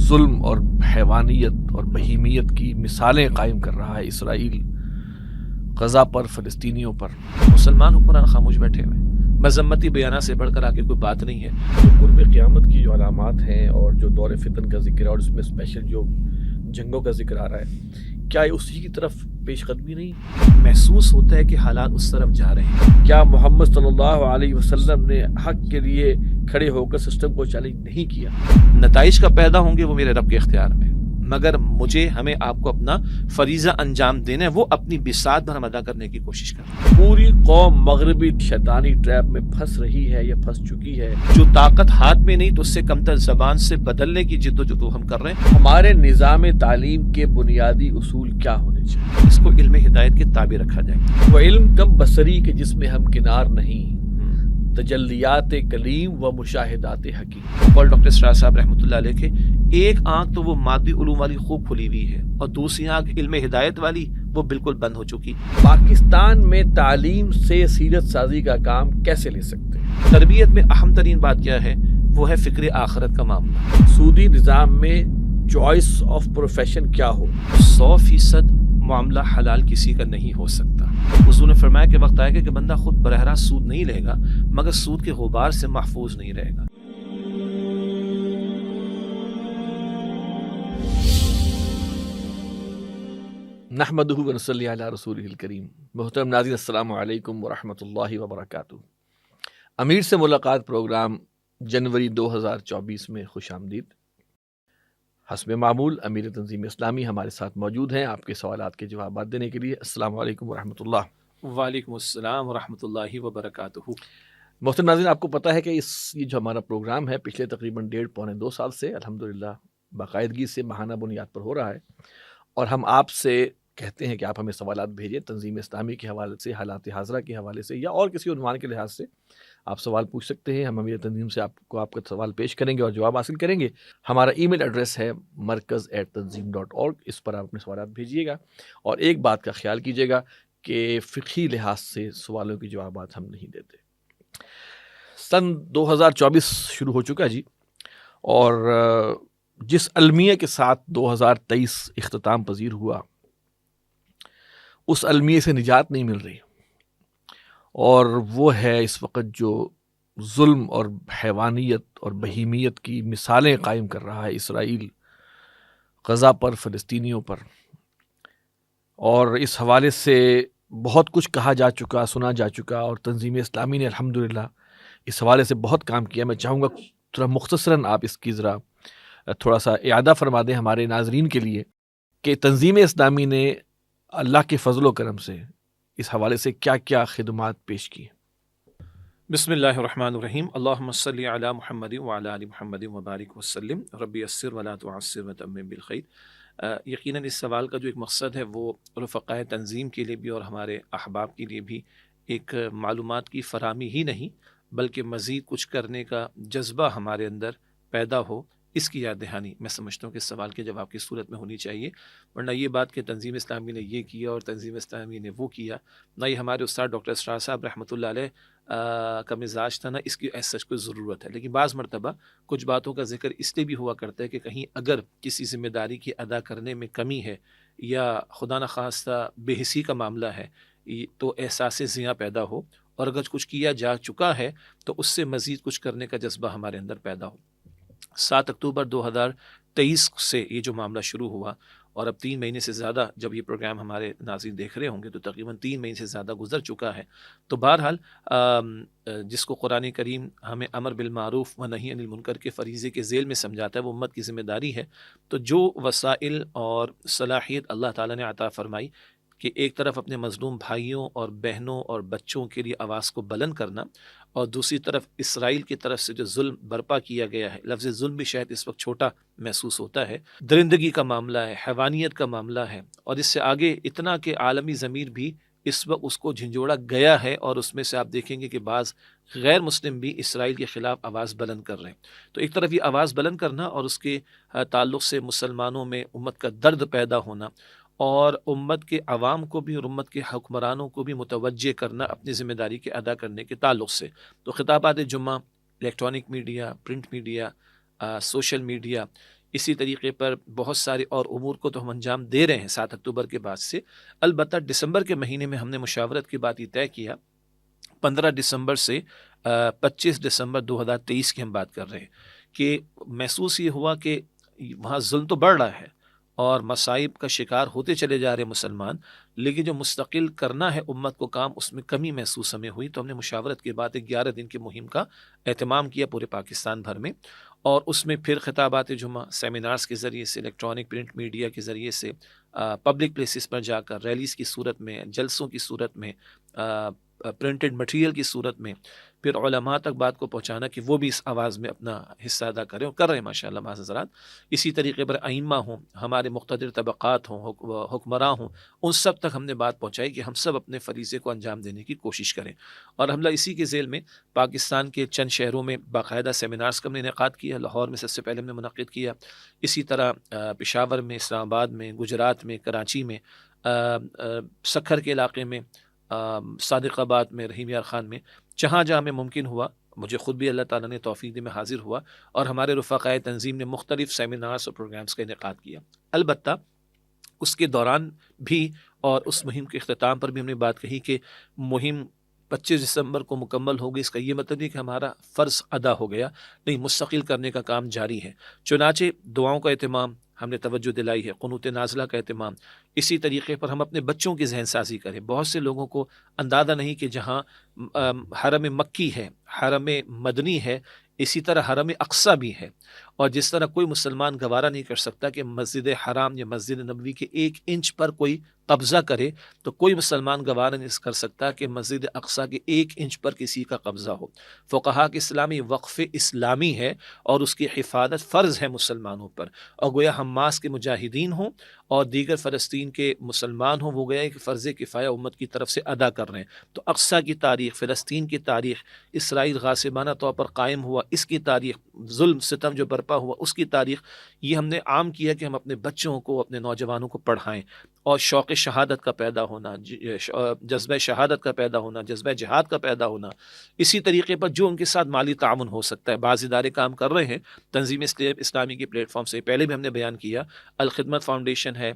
ظلم اور حیوانیت اور بہیمیت کی مثالیں قائم کر رہا ہے اسرائیل غزہ پر، فلسطینیوں پر۔ مسلمان حکمران خاموش بیٹھے ہوئے، مذمتی بیانات سے بڑھ کر آگے کوئی بات نہیں ہے۔ جو قرب قیامت کی جو علامات ہیں اور جو دور فتن کا ذکر ہے اور اس میں اسپیشل جو جنگوں کا ذکر آ رہا ہے، کیا اسی کی طرف پیش قدمی نہیں؟ محسوس ہوتا ہے کہ حالات اس طرف جا رہے ہیں۔ کیا محمد صلی اللہ علیہ وسلم نے حق کے لیے کھڑے ہو کر سسٹم کو چیلنج نہیں کیا؟ نتائج کا پیدا ہوں گے وہ میرے رب کے اختیار میں، مگر ہمیں آپ کو اپنا فریضہ انجام دینا ہے، وہ اپنی بساط پر ہم ادا کرنے کی کوشش کریں۔ پوری قوم مغربی شیطانی ٹریپ میں پھنس رہی ہے یا پھنس چکی ہے۔ جو طاقت ہاتھ میں نہیں تو اس سے کمتر زبان سے بدلنے کی جدوجہد ہم کر رہے ہیں۔ ہمارے نظام تعلیم کے بنیادی اصول کیا ہونے چاہیے؟ اس کو علم ہدایت کے تابع رکھا جائے۔ وہ علم کم بصری کے جس میں ہم کنار نہیں، تجلیات کلیم و مشاہدات حکیم۔ اور ڈاکٹر اسرار صاحب رحمۃ اللہ علیہ کے ایک آنکھ تو وہ مادی علوم والی خوب کھلی ہوئی ہے اور دوسری آنکھ علم ہدایت والی وہ بالکل بند ہو چکی۔ پاکستان میں تعلیم سے سیرت سازی کا کام کیسے لے سکتے ہیں؟ تربیت میں اہم ترین بات کیا ہے؟ وہ ہے فکر آخرت کا معاملہ۔ سودی نظام میں چوائس آف پروفیشن کیا ہو؟ 100% معاملہ حلال کسی کا نہیں ہو سکتا۔ حضور نے فرمایا کہ وقت آئے گا کہ بندہ خود براہ راست سود نہیں لے گا مگر سود کے غبار سے محفوظ نہیں رہے گا۔ نحمدہ و نصلی علی رسولہ الکریم۔ محترم ناظرین، السلام علیکم ورحمۃ اللہ وبرکاتہ۔ امیر سے ملاقات پروگرام جنوری 2024 میں خوش آمدید۔ حسب معمول امیر تنظیم اسلامی ہمارے ساتھ موجود ہیں آپ کے سوالات کے جوابات دینے کے لیے۔ السلام علیکم ورحمۃ اللہ۔ وعلیکم السلام ورحمۃ اللہ وبرکاتہ۔ محترم ناظرین، آپ کو پتہ ہے کہ یہ جو ہمارا پروگرام ہے پچھلے تقریباً 1.5-2 سال سے الحمدللہ باقاعدگی سے ماہانہ بنیاد پر ہو رہا ہے، اور ہم آپ سے کہتے ہیں کہ آپ ہمیں سوالات بھیجیں تنظیم اسلامی کے حوالے سے، حالات حاضرہ کے حوالے سے، یا اور کسی عنوان کے لحاظ سے آپ سوال پوچھ سکتے ہیں۔ ہم امیر تنظیم سے آپ کا سوال پیش کریں گے اور جواب حاصل کریں گے۔ ہمارا ای میل ایڈریس ہے markaz@tanzeem.org، اس پر آپ اپنے سوالات بھیجیے گا، اور ایک بات کا خیال کیجیے گا کہ فقہی لحاظ سے سوالوں کے جوابات ہم نہیں دیتے۔ سن 2024 شروع ہو چکا جی، اور جس المیہ کے ساتھ 2023 اختتام پذیر ہوا اس المیہ سے نجات نہیں مل رہی، اور وہ ہے اس وقت جو ظلم اور حیوانیت اور بہیمیت کی مثالیں قائم کر رہا ہے اسرائیل غزہ پر، فلسطینیوں پر۔ اور اس حوالے سے بہت کچھ کہا جا چکا، سنا جا چکا، اور تنظیم اسلامی نے الحمدللہ اس حوالے سے بہت کام کیا۔ میں چاہوں گا تھوڑا مختصراً آپ اس کی ذرا تھوڑا سا اعادہ فرما دیں ہمارے ناظرین کے لیے کہ تنظیم اسلامی نے اللہ کے فضل و کرم سے اس حوالے سے کیا کیا خدمات پیش کی۔ بسم اللہ الرحمن الرحیم، اللہم صلی علی محمد وعلی آل محمد وبارک وسلم، ربی یسر ولا تعسر وتمم بالخیر۔ یقیناً اس سوال کا جو ایک مقصد ہے وہ رفقائے تنظیم کے لیے بھی اور ہمارے احباب کے لیے بھی ایک معلومات کی فراہمی ہی نہیں بلکہ مزید کچھ کرنے کا جذبہ ہمارے اندر پیدا ہو، اس کی یاد دہانی میں سمجھتا ہوں کہ اس سوال کے جواب کی صورت میں ہونی چاہیے۔ ورنہ یہ بات کہ تنظیم اسلامی نے یہ کیا اور تنظیم اسلامی نے وہ کیا، نہ یہ ہمارے استاد ڈاکٹر اسرار صاحب رحمۃ اللہ علیہ کا مزاج تھا، نہ اس کی ایس سچ کوئی ضرورت ہے۔ لیکن بعض مرتبہ کچھ باتوں کا ذکر اس لیے بھی ہوا کرتا ہے کہ کہیں اگر کسی ذمہ داری کی ادا کرنے میں کمی ہے یا خدا نخواستہ بے حسی کا معاملہ ہے تو احساس ضیاع پیدا ہو، اور اگر کچھ کیا جا چکا ہے تو اس سے مزید کچھ کرنے کا جذبہ ہمارے اندر پیدا ہو۔ 7 اکتوبر 2023 سے یہ جو معاملہ شروع ہوا، اور اب 3 مہینے سے زیادہ جب یہ پروگرام ہمارے ناظرین دیکھ رہے ہوں گے تو تقریباً 3 مہینے سے زیادہ گزر چکا ہے۔ تو بہرحال جس کو قرآن کریم ہمیں امر بالمعروف و نہی عن المنکر کے فریضے کے ذیل میں سمجھاتا ہے وہ امت کی ذمہ داری ہے۔ تو جو وسائل اور صلاحیت اللہ تعالیٰ نے عطا فرمائی کہ ایک طرف اپنے مظلوم بھائیوں اور بہنوں اور بچوں کے لیے آواز کو بلند کرنا، اور دوسری طرف اسرائیل کی طرف سے جو ظلم برپا کیا گیا ہے، لفظ ظلم بھی شاید اس وقت چھوٹا محسوس ہوتا ہے، درندگی کا معاملہ ہے، حیوانیت کا معاملہ ہے، اور اس سے آگے اتنا کہ عالمی ضمیر بھی اس وقت اس کو جھنجھوڑا گیا ہے، اور اس میں سے آپ دیکھیں گے کہ بعض غیر مسلم بھی اسرائیل کے خلاف آواز بلند کر رہے ہیں۔ تو ایک طرف یہ آواز بلند کرنا اور اس کے تعلق سے مسلمانوں میں امت کا درد پیدا ہونا، اور امت کے عوام کو بھی اور امت کے حکمرانوں کو بھی متوجہ کرنا اپنی ذمہ داری کے ادا کرنے کے تعلق سے۔ تو خطابات جمعہ، electronic media, print media, social media, اسی طریقے پر بہت سارے اور امور کو تو ہم انجام دے رہے ہیں 7 اکتوبر کے بعد سے. البتہ دسمبر کے مہینے میں ہم نے مشاورت کی بات یہ طے کیا 15 دسمبر سے 25 دسمبر 2023 کی ہم بات کر رہے ہیں کہ محسوس یہ ہوا کہ وہاں ظلم تو بڑھ رہا ہے اور مصائب کا شکار ہوتے چلے جا رہے مسلمان، لیکن جو مستقل کرنا ہے امت کو کام اس میں کمی محسوس ہمیں ہوئی. تو ہم نے مشاورت کے بعد 11 دن کی مہم کا اہتمام کیا پورے پاکستان بھر میں، اور اس میں پھر خطابات جمعہ، سیمینارز کے ذریعے سے، الیکٹرانک پرنٹ میڈیا کے ذریعے سے، پبلک پلیسز پر جا کر، ریلیز کی صورت میں، جلسوں کی صورت میں، پرنٹڈ مٹیریل کی صورت میں، پھر علماء تک بات کو پہنچانا کہ وہ بھی اس آواز میں اپنا حصہ ادا کریں، اور کر رہے ہیں ماشاء اللہ بعض حضرات. اسی طریقے پر ائمہ ہوں، ہمارے مقتدر طبقات ہوں، حکمراں ہوں، ان سب تک ہم نے بات پہنچائی کہ ہم سب اپنے فریضے کو انجام دینے کی کوشش کریں. اور ہم اسی کے ذیل میں پاکستان کے چند شہروں میں باقاعدہ سیمینارز کا ہم نے انعقاد کیا. لاہور میں سب سے پہلے ہم نے منعقد کیا، اسی طرح پشاور میں، اسلام آباد میں، گجرات میں، کراچی میں، سکھر کے علاقے میں، صادق آباد میں، رحیم یار خان میں، جہاں جہاں میں ممکن ہوا. مجھے خود بھی اللہ تعالیٰ نے توفیق دی، میں حاضر ہوا، اور ہمارے رفقائے تنظیم نے مختلف سیمینارز اور پروگرامز کا انعقاد کیا. البتہ اس کے دوران بھی اور اس مہم کے اختتام پر بھی ہم نے بات کہی کہ مہم 25 دسمبر کو مکمل ہوگی، اس کا یہ مطلب نہیں کہ ہمارا فرض ادا ہو گیا، نہیں، مستقل کرنے کا کام جاری ہے. چنانچہ دعاؤں کا اہتمام ہم نے توجہ دلائی ہے، قنوت نازلہ کا اہتمام. اسی طریقے پر ہم اپنے بچوں کی ذہن سازی کریں. بہت سے لوگوں کو اندازہ نہیں کہ جہاں حرم مکی ہے، حرم مدنی ہے، اسی طرح حرم اقصی بھی ہے، اور جس طرح کوئی مسلمان گوارہ نہیں کر سکتا کہ مسجد حرام یا مسجد نبوی کے 1 انچ پر کوئی قبضہ کرے، تو کوئی مسلمان گوارہ نہیں کر سکتا کہ مسجد اقصی کے 1 انچ پر کسی کا قبضہ ہو. فقہا کے اسلامی وقف اسلامی ہے اور اس کی حفاظت فرض ہے مسلمانوں پر. اور گویا حماس کے مجاہدین ہوں اور دیگر فلسطین کے مسلمان ہوں، وہ گویا ایک فرض کفایہ امت کی طرف سے ادا کر رہے ہیں. تو اقصی کی تاریخ، فلسطین کی تاریخ، اسرائیل غاصبانہ طور پر قائم ہوا اس کی تاریخ، ظلم ستم جو برپا ہوا اس کی تاریخ، یہ ہم نے عام کیا کہ ہم اپنے بچوں کو، اپنے نوجوانوں کو پڑھائیں. اور شوق شہادت کا پیدا ہونا، جذبہ شہادت کا پیدا ہونا، جذبہ جہاد کا پیدا ہونا. اسی طریقے پر جو ان کے ساتھ مالی تعاون ہو سکتا ہے، بعض ادارے کام کر رہے ہیں تنظیم اسلامی کے پلیٹ فارم سے، پہلے بھی ہم نے بیان کیا. الخدمت فاؤنڈیشن ہے،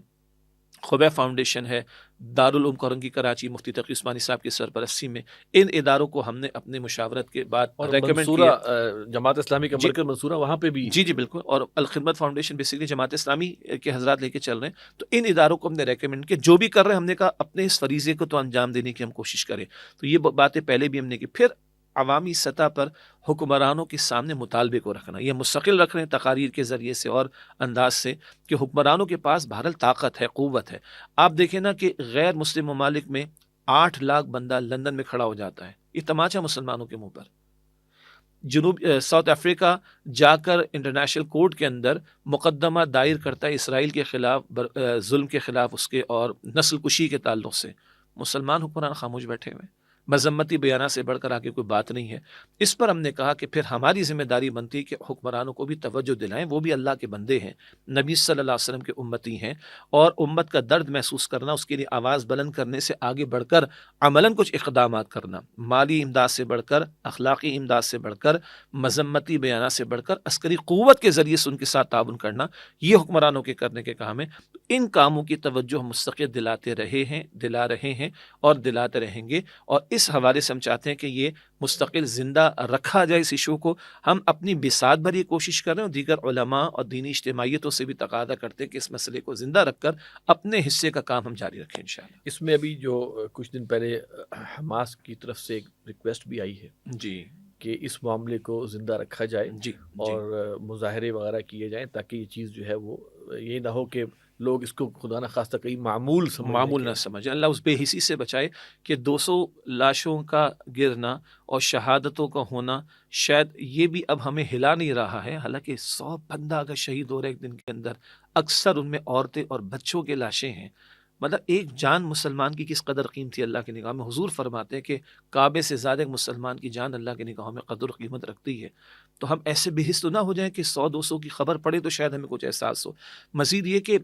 خبیب فاؤنڈیشن ہے، دارالعلوم کرنگی کراچی مفتی تقی عثمانی صاحب کی سرپرستی میں، ان اداروں کو ہم نے اپنے مشاورت کے بعد ریکمنڈ کیا. جماعت اسلامی کا مرکز منصورہ وہاں پہ بھی، جی بالکل، اور الخدمت فاؤنڈیشن بیسیکلی جماعت اسلامی کے حضرات لے کے چل رہے ہیں. تو ان اداروں کو ہم نے ریکمنڈ کیا، جو بھی کر رہے ہیں ہم نے کہا اپنے اس فریضے کو تو انجام دینے کی ہم کوشش کریں. تو یہ باتیں پہلے بھی ہم نے کی. پھر عوامی سطح پر حکمرانوں کے سامنے مطالبے کو رکھنا، یہ مستقل رکھ رہے ہیں تقاریر کے ذریعے سے اور انداز سے کہ حکمرانوں کے پاس بہرحال طاقت ہے، قوت ہے. آپ دیکھیں نا کہ غیر مسلم ممالک میں 8 لاکھ بندہ لندن میں کھڑا ہو جاتا ہے، یہ تماچا مسلمانوں کے منہ پر. ساؤتھ افریقہ جا کر انٹرنیشنل کورٹ کے اندر مقدمہ دائر کرتا ہے اسرائیل کے خلاف، ظلم کے خلاف اس کے اور نسل کشی کے تعلق سے. مسلمان حکمران خاموش بیٹھے ہوئے، مذمتی بیانات سے بڑھ کر آگے کوئی بات نہیں ہے. اس پر ہم نے کہا کہ پھر ہماری ذمہ داری بنتی ہے کہ حکمرانوں کو بھی توجہ دلائیں، وہ بھی اللہ کے بندے ہیں، نبی صلی اللہ علیہ وسلم کے امتی ہیں، اور امت کا درد محسوس کرنا، اس کے لیے آواز بلند کرنے سے آگے بڑھ کر عملاً کچھ اقدامات کرنا، مالی امداد سے بڑھ کر، اخلاقی امداد سے بڑھ کر، مذمتی بیانات سے بڑھ کر، عسکری قوت کے ذریعے سے ان کے ساتھ تعاون کرنا، یہ حکمرانوں کے کرنے کے کام ہے. ان کاموں کی توجہ ہم مستقل دلاتے رہے ہیں، دلا رہے ہیں اور دلاتے رہیں گے. اور اس حوالے سے ہم چاہتے ہیں کہ یہ مستقل زندہ رکھا جائے اس ایشو کو. ہم اپنی بساط بھری کوشش کر رہے ہیں، اور دیگر علماء اور دینی اجتماعیتوں سے بھی تقاضا کرتے ہیں کہ اس مسئلے کو زندہ رکھ کر اپنے حصے کا کام ہم جاری رکھیں انشاءاللہ. اس میں ابھی جو کچھ دن پہلے حماس کی طرف سے ایک ریکویسٹ بھی آئی ہے جی کہ اس معاملے کو زندہ رکھا جائے، جی اور مظاہرے وغیرہ کیے جائیں تاکہ یہ چیز جو ہے وہ یہ نہ ہو کہ لوگ اس کو خدا نہ خواستہ کئی معمول نہ سمجھیں. اللہ اس بے حسی سے بچائے کہ 200 لاشوں کا گرنا اور شہادتوں کا ہونا شاید یہ بھی اب ہمیں ہلا نہیں رہا ہے. حالانکہ 100 بندہ اگر شہید ہو رہے ایک دن کے اندر، اکثر ان میں عورتیں اور بچوں کے لاشیں ہیں. مطلب ایک جان مسلمان کی کس قدر قیمتی اللہ کی نگاہ میں. حضور فرماتے ہیں کہ کعبے سے زیادہ ایک مسلمان کی جان اللہ کی نگاہوں میں قدر و قیمت رکھتی ہے. تو ہم ایسے بے حس تو نہ ہو جائیں کہ 100-200 کی خبر پڑے تو شاید ہمیں کچھ احساس ہو. مزید یہ کہ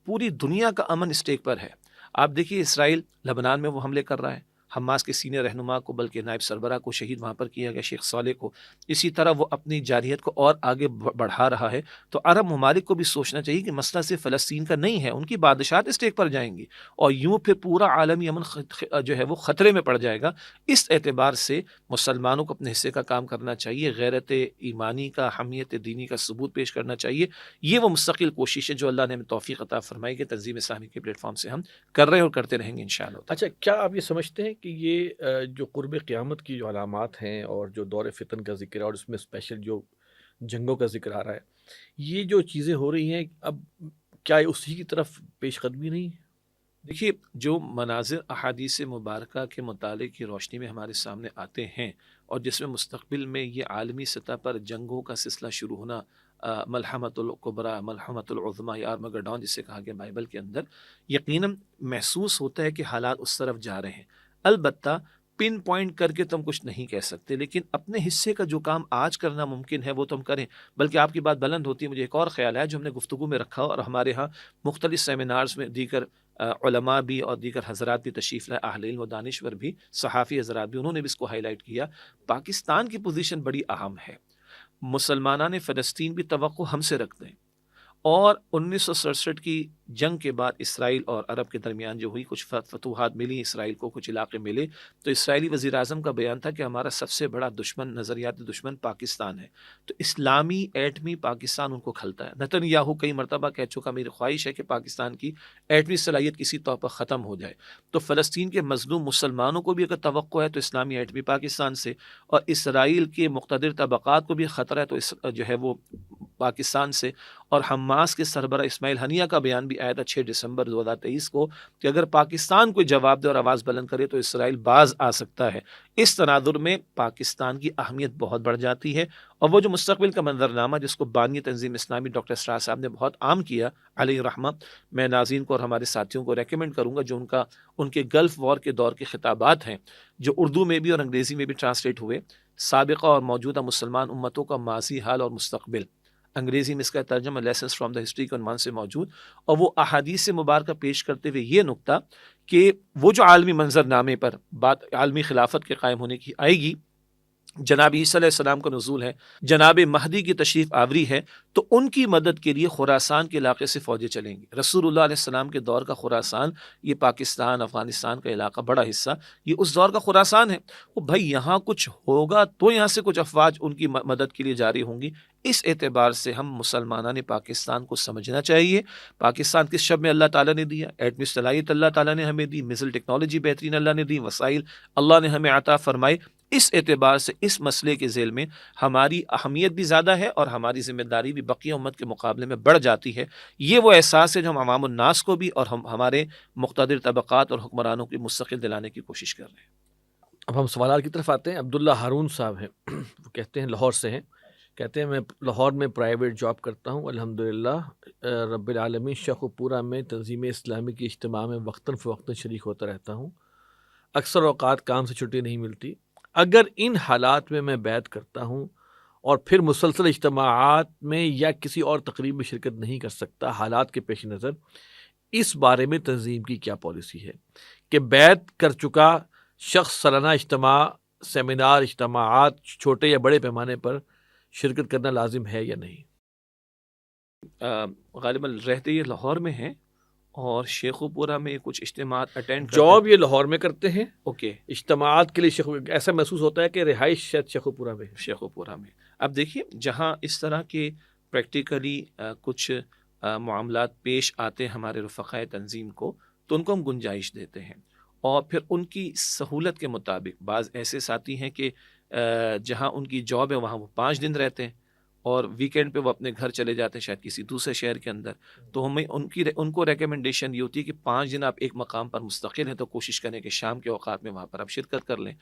پوری دنیا کا امن اسٹیک پر ہے. آپ دیکھیے اسرائیل لبنان میں وہ حملے کر رہا ہے، حماس کے سینئر رہنما کو بلکہ نائب سربراہ کو شہید وہاں پر کیا گیا، شیخ صالح کو. اسی طرح وہ اپنی جارحیت کو اور آگے بڑھا رہا ہے. تو عرب ممالک کو بھی سوچنا چاہیے کہ مسئلہ صرف فلسطین کا نہیں ہے، ان کی بادشاہت اسٹیک پر جائیں گی اور یوں پھر پورا عالمی امن جو ہے وہ خطرے میں پڑ جائے گا. اس اعتبار سے مسلمانوں کو اپنے حصے کا کام کرنا چاہیے، غیرت ایمانی کا، حمیت دینی کا ثبوت پیش کرنا چاہیے. یہ وہ مستقل کوشش ہے جو اللہ نے ہمیں توفیق عطا فرمائی کہ تنظیم اسلامی کے پلیٹ فارم سے ہم کر رہے ہیں اور کرتے رہیں گے انشاءاللہ. اچھا، کیا آپ یہ سمجھتے ہیں کہ یہ جو قرب قیامت کی جو علامات ہیں اور جو دور فتن کا ذکر ہے اور اس میں اسپیشل جو جنگوں کا ذکر آ رہا ہے، یہ جو چیزیں ہو رہی ہیں اب کیا اسی کی طرف پیش قدمی نہیں؟ دیکھیے، جو مناظر احادیث مبارکہ کے مطالعے کی روشنی میں ہمارے سامنے آتے ہیں اور جس میں مستقبل میں یہ عالمی سطح پر جنگوں کا سلسلہ شروع ہونا، ملحمۃ الکبریٰ، ملحمۃ العظمیٰ یا آرمگڈون جسے کہا گیا بائبل کے اندر، یقیناً محسوس ہوتا ہے کہ حالات اس طرف جا رہے ہیں. البتہ پن پوائنٹ کر کے تو ہم کچھ نہیں کہہ سکتے، لیکن اپنے حصے کا جو کام آج کرنا ممکن ہے وہ تو ہم کریں. بلکہ آپ کی بات بلند ہوتی ہے، مجھے ایک اور خیال ہے جو ہم نے گفتگو میں رکھا اور ہمارے ہاں مختلف سیمینارز میں دیگر علماء بھی اور دیگر حضرات بھی تشریف لائے، اہل علم و دانشور بھی، صحافی حضرات بھی، انہوں نے بھی اس کو ہائی لائٹ کیا. پاکستان کی پوزیشن بڑی اہم ہے. مسلمانان فلسطین بھی توقع ہم سے رکھتے ہیں اور 1967 کی جنگ کے بعد اسرائیل اور عرب کے درمیان جو ہوئی، کچھ فتوحات ملی اسرائیل کو، کچھ علاقے ملے، تو اسرائیلی وزیر اعظم کا بیان تھا کہ ہمارا سب سے بڑا دشمن، نظریاتی دشمن پاکستان ہے. تو اسلامی ایٹمی پاکستان ان کو کھلتا ہے. نتن یاہو کئی مرتبہ کہہ چکا میری خواہش ہے کہ پاکستان کی ایٹمی صلاحیت کسی طور پر ختم ہو جائے. تو فلسطین کے مظلوم مسلمانوں کو بھی اگر توقع ہے تو اسلامی ایٹمی پاکستان سے، اور اسرائیل کے مقتدر طبقات کو بھی خطرہ ہے تو جو ہے وہ پاکستان سے. اور حماس کے سربراہ اسماعیل ہنیہ کا بیان بھی آیا تھا 6 دسمبر 2023 کو کہ اگر پاکستان کوئی جواب دے اور آواز بلند کرے تو اسرائیل باز آ سکتا ہے. اس تناظر میں پاکستان کی اہمیت بہت بڑھ جاتی ہے. اور وہ جو مستقبل کا منظرنامہ جس کو بانی تنظیم اسلامی ڈاکٹر اسرار صاحب نے بہت عام کیا علیہ رحمہ، میں ناظرین کو اور ہمارے ساتھیوں کو ریکمینڈ کروں گا، جو ان کے گلف وار کے دور کے خطابات ہیں جو اردو میں بھی اور انگریزی میں بھی ٹرانسلیٹ ہوئے، سابقہ اور موجودہ مسلمان امتوں کا ماضی، حال اور مستقبل. انگریزی میں اس کا ترجمہ لیسنز فرام دا ہسٹری کے عنوان سے موجود. اور وہ احادیث مبارکہ پیش کرتے ہوئے یہ نکتہ کہ وہ جو عالمی منظر نامے پر بات عالمی خلافت کے قائم ہونے کی آئے گی، جناب عیسیٰ علیہ السلام کا نزول ہے، جناب مہدی کی تشریف آوری ہے، تو ان کی مدد کے لیے خراسان کے علاقے سے فوجیں چلیں گی. رسول اللہ علیہ السلام کے دور کا خراسان، یہ پاکستان افغانستان کا علاقہ بڑا حصہ یہ اس دور کا خراسان ہے. وہ بھائی یہاں کچھ ہوگا تو یہاں سے کچھ افواج ان کی مدد کے لیے جاری ہوں گی. اس اعتبار سے ہم مسلمانوں نے پاکستان کو سمجھنا چاہیے. پاکستان کس شب میں اللہ تعالیٰ نے دیا؟ ایٹمی صلاحیت اللہ تعالیٰ نے ہمیں دی، میزائل ٹیکنالوجی بہترین اللہ نے دی، وسائل اللہ نے ہمیں عطا فرمائے. اس اعتبار سے اس مسئلے کے ذیل میں ہماری اہمیت بھی زیادہ ہے اور ہماری ذمہ داری بھی بقیہ امت کے مقابلے میں بڑھ جاتی ہے. یہ وہ احساس ہے جو ہم عوام الناس کو بھی اور ہمارے مقتدر طبقات اور حکمرانوں کی مستقل دلانے کی کوشش کر رہے ہیں. اب ہم سوالات کی طرف آتے ہیں. عبداللہ ہارون صاحب ہیں، وہ کہتے ہیں لاہور سے ہیں، کہتے ہیں میں لاہور میں پرائیویٹ جاب کرتا ہوں، الحمدللہ رب العالمین شیخ و پورہ میں تنظیم اسلامی کی اجتماع میں وقتاً فوقتاً شریک ہوتا رہتا ہوں. اکثر اوقات کام سے چھٹی نہیں ملتی. اگر ان حالات میں بیعت کرتا ہوں اور پھر مسلسل اجتماعات میں یا کسی اور تقریب میں شرکت نہیں کر سکتا، حالات کے پیش نظر اس بارے میں تنظیم کی کیا پالیسی ہے کہ بیعت کر چکا شخص سالانہ اجتماع، سیمینار، اجتماعات چھوٹے یا بڑے پیمانے پر شرکت کرنا لازم ہے یا نہیں؟ غالباً رہتے یہ لاہور میں ہیں اور شیخو پورہ میں کچھ اجتماعات اٹینڈ جاب یہ لاہور میں کرتے ہیں، اوکے، اجتماعات کے لیے ایسا محسوس ہوتا ہے کہ رہائش شاید شیخو پورہ میں ہے. شیخو پورہ میں. اب دیکھیے جہاں اس طرح کے پریکٹیکلی کچھ معاملات پیش آتے ہیں ہمارے رفقائے تنظیم کو، تو ان کو ہم گنجائش دیتے ہیں اور پھر ان کی سہولت کے مطابق. بعض ایسے ساتھی ہیں کہ جہاں ان کی جاب ہے وہاں وہ 5 دن رہتے ہیں اور ویکینڈ پہ وہ اپنے گھر چلے جاتے ہیں شاید کسی دوسرے شہر کے اندر. تو ہمیں ان کو ریکمنڈیشن یہ ہوتی ہے کہ 5 دن آپ ایک مقام پر مستقل ہیں تو کوشش کریں کہ شام کے اوقات میں وہاں پر آپ شرکت کر لیں.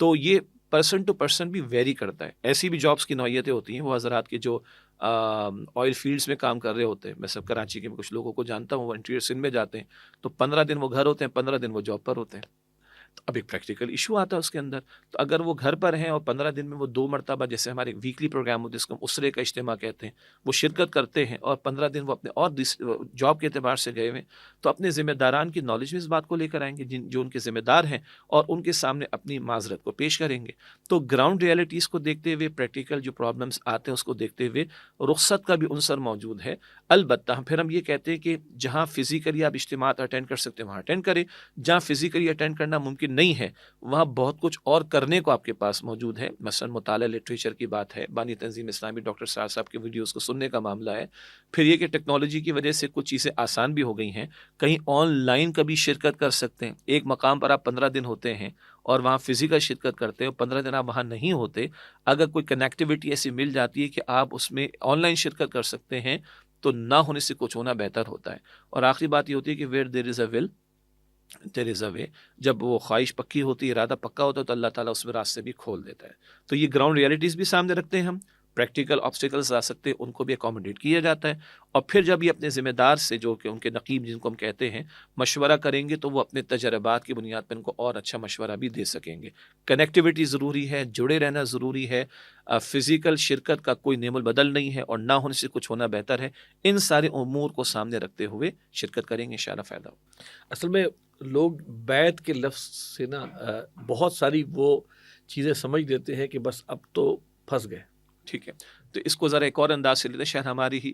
تو یہ پرسن ٹو پرسن بھی ویری کرتا ہے. ایسی بھی جابس کی نوعیتیں ہوتی ہیں. وہ حضرات کے جو آئل فیلڈز میں کام کر رہے ہوتے ہیں، میں سب کراچی کے کچھ لوگوں کو جانتا ہوں، وہ انٹیریئر سندھ میں جاتے ہیں تو 15 دن وہ گھر ہوتے ہیں، 15 دن وہ جاب پر ہوتے ہیں. اب ایک پریکٹیکل ایشو آتا ہے اس کے اندر. تو اگر وہ گھر پر ہیں اور 15 دن میں وہ 2 مرتبہ, جیسے ہمارے ویکلی پروگرام ہوتے ہیں جس کو ہم اسرے کا اجتماع کہتے ہیں, وہ شرکت کرتے ہیں, اور 15 دن وہ اپنے اور جاب کے اعتبار سے گئے ہوئے, تو اپنے ذمہ داران کی نالج میں اس بات کو لے کر آئیں گے جو ان کے ذمہ دار ہیں, اور ان کے سامنے اپنی معذرت کو پیش کریں گے. تو گراؤنڈ ریئلٹیز کو دیکھتے ہوئے, پریکٹیکل جو پرابلمس آتے ہیں اس کو دیکھتے ہوئے رخصت کا بھی عنصر موجود ہے. البتہ پھر ہم یہ کہتے ہیں کہ جہاں فزیکلی آپ اجتماعات اٹینڈ کر سکتے ہیں وہاں اٹینڈ کریں, جہاں فزیکلی اٹینڈ کرنا ممکن نہیں ہے وہاں بہت کچھ اور کرنے کو آپ کے پاس موجود ہے. مثلا مطالعہ لٹریچر کی بات ہے, بانی تنظیم اسلامی ڈاکٹر سعد صاحب کے ویڈیوز کو سننے کا معاملہ ہے. پھر یہ کہ ٹیکنالوجی کی وجہ سے کچھ چیزیں آسان بھی ہو گئی ہیں, کہیں آن لائن کبھی شرکت کر سکتے ہیں. ایک مقام پر آپ 15 دن ہوتے ہیں اور وہاں فزیکل شرکت کرتے ہیں, 15 دن آپ وہاں نہیں ہوتے, اگر کوئی کنیکٹیوٹی ایسی مل جاتی ہے کہ آپ اس میں آن لائن شرکت کر سکتے ہیں تو نہ ہونے سے کچھ ہونا بہتر ہوتا ہے. اور آخری بات یہ ہوتی ہے کہ ویئر دیر از اے ول دیر از اے وے. جب وہ خواہش پکی ہوتی ہے, ارادہ پکا ہوتا ہے, تو اللہ تعالیٰ اس میں راستے بھی کھول دیتا ہے. تو یہ گراؤنڈ ریئلٹیز بھی سامنے رکھتے ہیں ہم, پریکٹیکل آبسٹیکلز آ سکتے ہیں ان کو بھی اکوموڈیٹ کیا جاتا ہے. اور پھر جب یہ اپنے ذمہ دار سے, جو کہ ان کے نقیب جن کو ہم کہتے ہیں, مشورہ کریں گے تو وہ اپنے تجربات کی بنیاد پر ان کو اور اچھا مشورہ بھی دے سکیں گے. کنیکٹیوٹی ضروری ہے, جڑے رہنا ضروری ہے, فزیکل شرکت کا کوئی نعم البدل نہیں ہے, اور نہ ہونے سے کچھ ہونا بہتر ہے. ان سارے امور کو سامنے رکھتے ہوئے شرکت کریں گے, انشاءاللہ فائدہ ہوگا. اصل میں لوگ بیعت کے لفظ سے نا بہت ساری وہ چیزیں سمجھ لیتے ہیں کہ بس اب تو پھنس گئے. ٹھیک ہے, تو اس کو ذرا ایک اور انداز سے لیتے ہیں. شاید ہماری ہی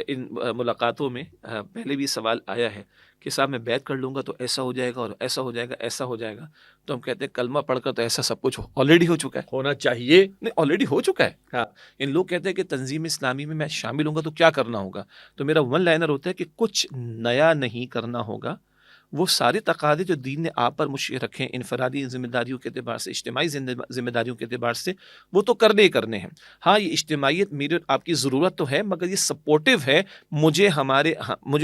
ان ملاقاتوں میں پہلے بھی سوال آیا ہے کہ صاحب میں بیعت کر لوں گا تو ایسا ہو جائے گا, اور ایسا ہو جائے گا, ایسا ہو جائے گا. تو ہم کہتے ہیں کلمہ پڑھ کر تو ایسا سب کچھ آلریڈی ہو چکا ہے, ہونا چاہیے. نہیں آلریڈی ہو چکا ہے. ہاں. ان لوگ کہتے ہیں کہ تنظیم اسلامی میں شامل ہوں گا تو کیا کرنا ہوگا. تو میرا ون لائنر ہوتا ہے کہ کچھ نیا نہیں کرنا ہوگا. وہ سارے تقاضے جو دین نے آپ پر رکھے ہیں, انفرادی ذمہ داریوں کے اعتبار سے, اجتماعی ذمہ داریوں کے اعتبار سے, وہ تو کرنے ہی کرنے ہیں. ہاں یہ اجتماعیت میرے آپ کی ضرورت تو ہے, مگر یہ سپورٹیو ہے مجھے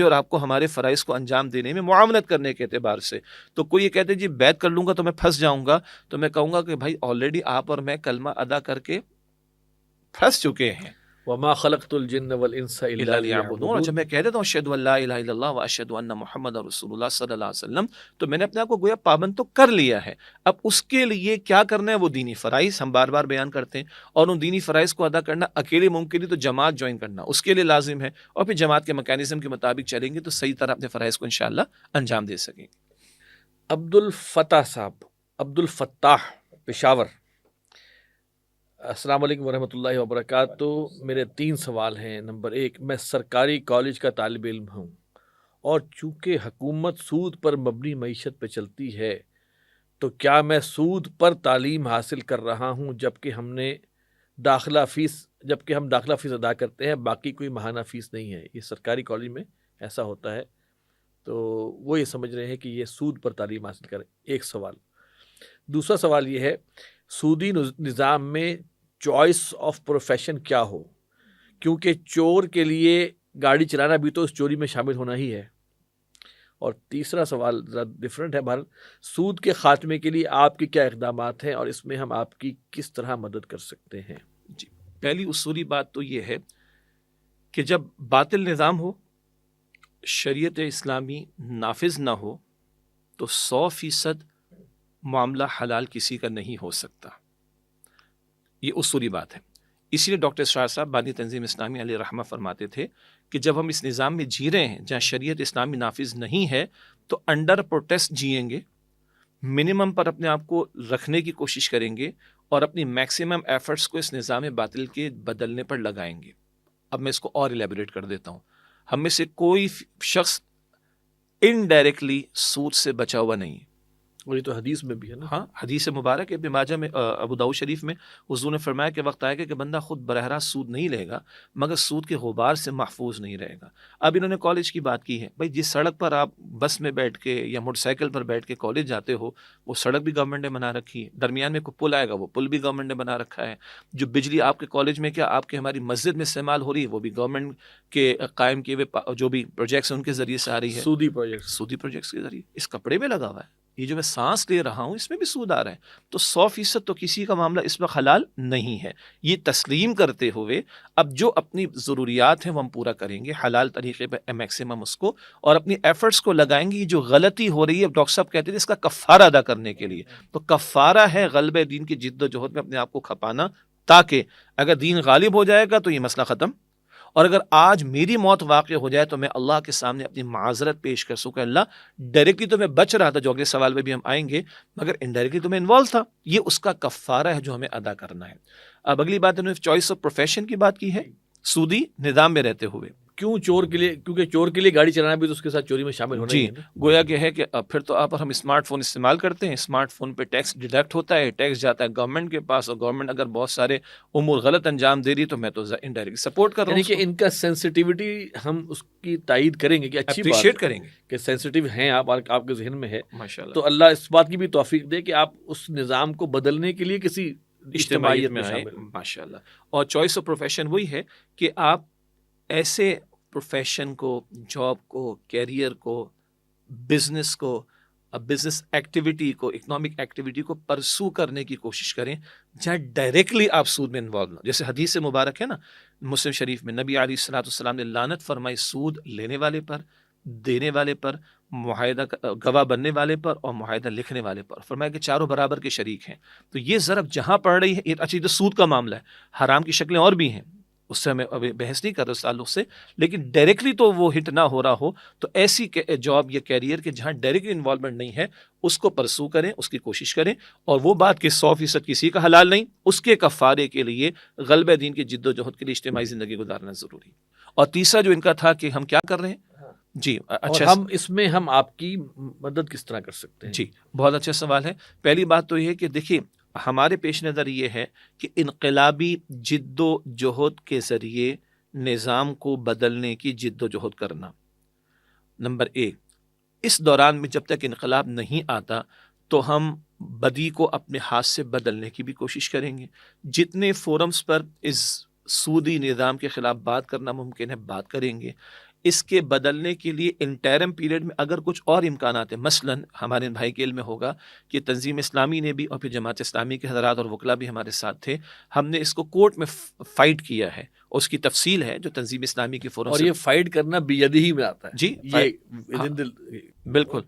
اور آپ کو ہمارے فرائض کو انجام دینے میں معاونت کرنے کے اعتبار سے. تو کوئی یہ کہتے ہیں جی بیعت کر لوں گا تو میں پھنس جاؤں گا, تو میں کہوں گا کہ بھائی آلریڈی آپ اور میں کلمہ ادا کر کے پھنس چکے ہیں. وما خلقت الجن والانس الا ليعبدون. اور جب میں کہہ دیتا ہوں اشہد ان لا الہ الا اللہ واشہد ان محمد رسول اللہ صلی اللہ علیہ وسلم, تو میں نے اپنے آپ کو گویا پابند تو کر لیا ہے. اب اس کے لیے کیا کرنا ہے, وہ دینی فرائض ہم بار بار بیان کرتے ہیں, اور ان دینی فرائض کو ادا کرنا اکیلے ممکن نہیں, تو جماعت جوائن کرنا اس کے لیے لازم ہے, اور پھر جماعت کے میکینزم کے مطابق چلیں گے تو صحیح طرح اپنے فرائض کو انشاءاللہ انجام دے سکیں گے. عبدالفتاح صاحب, عبدالفتاح پشاور, السلام علیکم ورحمۃ اللہ وبرکاتہ. میرے 3 سوال ہیں. نمبر 1, میں سرکاری کالج کا طالب علم ہوں, اور چونکہ حکومت سود پر مبنی معیشت پہ چلتی ہے, تو کیا میں سود پر تعلیم حاصل کر رہا ہوں جبکہ ہم داخلہ فیس ادا کرتے ہیں, باقی کوئی ماہانہ فیس نہیں ہے. یہ سرکاری کالج میں ایسا ہوتا ہے, تو وہ یہ سمجھ رہے ہیں کہ یہ سود پر تعلیم حاصل کریں. ایک سوال. دوسرا سوال یہ ہے, سودی نظام میں چوائس آف پروفیشن کیا ہو, کیونکہ چور کے لیے گاڑی چلانا بھی تو اس چوری میں شامل ہونا ہی ہے. اور تیسرا سوال ذرا ڈفرینٹ ہے بھارت, سود کے خاتمے کے لیے آپ کے کیا اقدامات ہیں, اور اس میں ہم آپ کی کس طرح مدد کر سکتے ہیں. جی, پہلی اصولی بات تو یہ ہے کہ جب باطل نظام ہو, شریعت اسلامی نافذ نہ ہو, تو 100% معاملہ حلال کسی کا نہیں ہو سکتا. یہ اصولی بات ہے. اسی لیے ڈاکٹر اسرار صاحب بانی تنظیم اسلامی علیہ رحمہ فرماتے تھے کہ جب ہم اس نظام میں جی رہے ہیں جہاں شریعت اسلامی نافذ نہیں ہے, تو انڈر پروٹیسٹ جئیں گے, منیمم پر اپنے آپ کو رکھنے کی کوشش کریں گے, اور اپنی میکسیمم ایفرٹس کو اس نظام باطل کے بدلنے پر لگائیں گے. اب میں اس کو اور ایلیبوریٹ کر دیتا ہوں. ہم میں سے کوئی شخص انڈائریکٹلی سود سے بچا ہوا نہیں ہے. اور یہ تو حدیث میں بھی ہے نا. ہاں, حدیث مبارک ابن ماجہ میں, ابو داؤد شریف میں حضور نے فرمایا کہ وقت آئے گا کہ بندہ خود براہ راست سود نہیں لے گا, مگر سود کے غبار سے محفوظ نہیں رہے گا. اب انہوں نے کالج کی بات کی ہے. بھائی جس سڑک پر آپ بس میں بیٹھ کے یا موٹر سائیکل پر بیٹھ کے کالج جاتے ہو, وہ سڑک بھی گورنمنٹ نے بنا رکھی ہے. درمیان میں کوئی پل آئے گا, وہ پل بھی گورنمنٹ نے بنا رکھا ہے. جو بجلی آپ کے کالج میں, کیا آپ کے ہماری مسجد میں استعمال ہو رہی ہے, وہ بھی گورنمنٹ کے قائم کیے ہوئے جو بھی پروجیکٹس ہیں ان کے ذریعے سے آ رہی ہے. سودی پروجیکٹس کے ذریعے. اس کپڑے میں لگا ہوا ہے, یہ جو میں سانس لے رہا ہوں اس میں بھی سود آ رہا ہے. تو 100% تو کسی کا معاملہ اس وقت حلال نہیں ہے. یہ تسلیم کرتے ہوئے اب جو اپنی ضروریات ہیں وہ ہم پورا کریں گے حلال طریقے پہ میکسیمم اس کو, اور اپنی ایفرٹس کو لگائیں گے. یہ جو غلطی ہو رہی ہے ڈاکٹر صاحب کہتے ہیں اس کا کفارہ ادا کرنے کے لیے, تو کفارہ ہے غلبہ دین کی جد و جہد میں اپنے آپ کو کھپانا, تاکہ اگر دین غالب ہو جائے گا تو یہ مسئلہ ختم, اور اگر آج میری موت واقع ہو جائے تو میں اللہ کے سامنے اپنی معذرت پیش کر سکوں کہ اللہ ڈائریکٹلی تو میں بچ رہا تھا, جو اگلے سوال میں بھی ہم آئیں گے, مگر انڈائریکٹلی تو میں انوالو تھا. یہ اس کا کفارہ ہے جو ہمیں ادا کرنا ہے. اب اگلی بات انہوں نے چوائس آف پروفیشن کی بات کی ہے, سودی نظام میں رہتے ہوئے. کیوں چور کے لیے؟ کیونکہ چور کے لیے گاڑی چلانا بھی تو اس کے ساتھ چوری میں شامل ہونا جی ہی ہے نا. گویا کہ ہے کہ پھر تو آپ ہم اسمارٹ فون استعمال کرتے ہیں, اسمارٹ فون پہ ٹیکس ڈیڈکٹ ہوتا ہے, ٹیکس جاتا ہے گورنمنٹ کے پاس, اور گورنمنٹ اگر بہت سارے امور غلط انجام دے رہی تو میں تو انڈائریکٹ سپورٹ کر رہا یعنی ہوں, کہ ان کا سینسٹیوٹی ہم اس کی تائید کریں گے کہ اچھی بات اپریشیٹ ہے کریں گے. کہ سینسٹیو ہیں آپ کے ذہن میں ہے, ماشاء تو اللہ اللہ اس بات کی بھی توفیق دے کہ آپ اس نظام کو بدلنے کے لیے کسی اجتماعیت میں آئے. شامل ہوں. ماشاء اللہ. اور چوائس آف پروفیشن وہی ہے کہ آپ ایسے پروفیشن کو, جاب کو, کیریئر کو, بزنس کو, بزنس ایکٹیویٹی کو, اکنامک ایکٹیویٹی کو پرسو کرنے کی کوشش کریں جہاں ڈائریکٹلی آپ سود میں انوالو نہ. جیسے حدیث مبارک ہے نا مسلم شریف میں, نبی علیہ الصلوۃ والسلام نے لعنت فرمائی سود لینے والے پر, دینے والے پر, معاہدہ گواہ بننے والے پر, اور معاہدہ لکھنے والے پر. فرمایا کہ چاروں برابر کے شریک ہیں. تو یہ ضرب جہاں پڑ رہی ہے, یہ اچھی تو سود کا معاملہ ہے, حرام کی شکلیں اور بھی ہیں, اس سے میں ابھی بحث نہیں کر رہا اس تعلق سے, لیکن ڈائریکٹلی تو وہ ہٹ نہ ہو رہا ہو, تو ایسی جاب یا کیریئر کے جہاں ڈائریکٹلی انوالومنٹ نہیں ہے اس کو پرسو کریں, اس کی کوشش کریں. اور وہ بات کہ 100% کسی کا حلال نہیں, اس کے کفارے کے لیے غلبہ دین کی جد و جہد کے لیے اجتماعی زندگی گزارنا ضروری. اور تیسرا جو ان کا تھا کہ ہم کیا کر رہے ہیں, جی اور اچھا, ہم اس میں ہم آپ کی مدد کس طرح کر سکتے ہیں؟ جی بہت اچھا سوال ہے. پہلی بات تو یہ ہے کہ دیکھیے ہمارے پیش نظر یہ ہے کہ انقلابی جد و جہد کے ذریعے نظام کو بدلنے کی جد و جہد کرنا. نمبر ایک, اس دوران میں جب تک انقلاب نہیں آتا تو ہم بدی کو اپنے ہاتھ سے بدلنے کی بھی کوشش کریں گے. جتنے فورمز پر اس سودی نظام کے خلاف بات کرنا ممکن ہے بات کریں گے. اس کے بدلنے کے لیے انٹرم پیریڈ میں اگر کچھ اور امکانات ہیں, مثلا ہمارے بھائی کے علم میں ہوگا کہ تنظیم اسلامی نے بھی, اور پھر جماعت اسلامی کے حضرات اور وکلا بھی ہمارے ساتھ تھے, ہم نے اس کو کورٹ میں فائٹ کیا ہے, اور اس کی تفصیل ہے جو تنظیم اسلامی کے فورم اور سے. یہ فائٹ کرنا بیدی میں آتا ہے. جی یہ بالکل.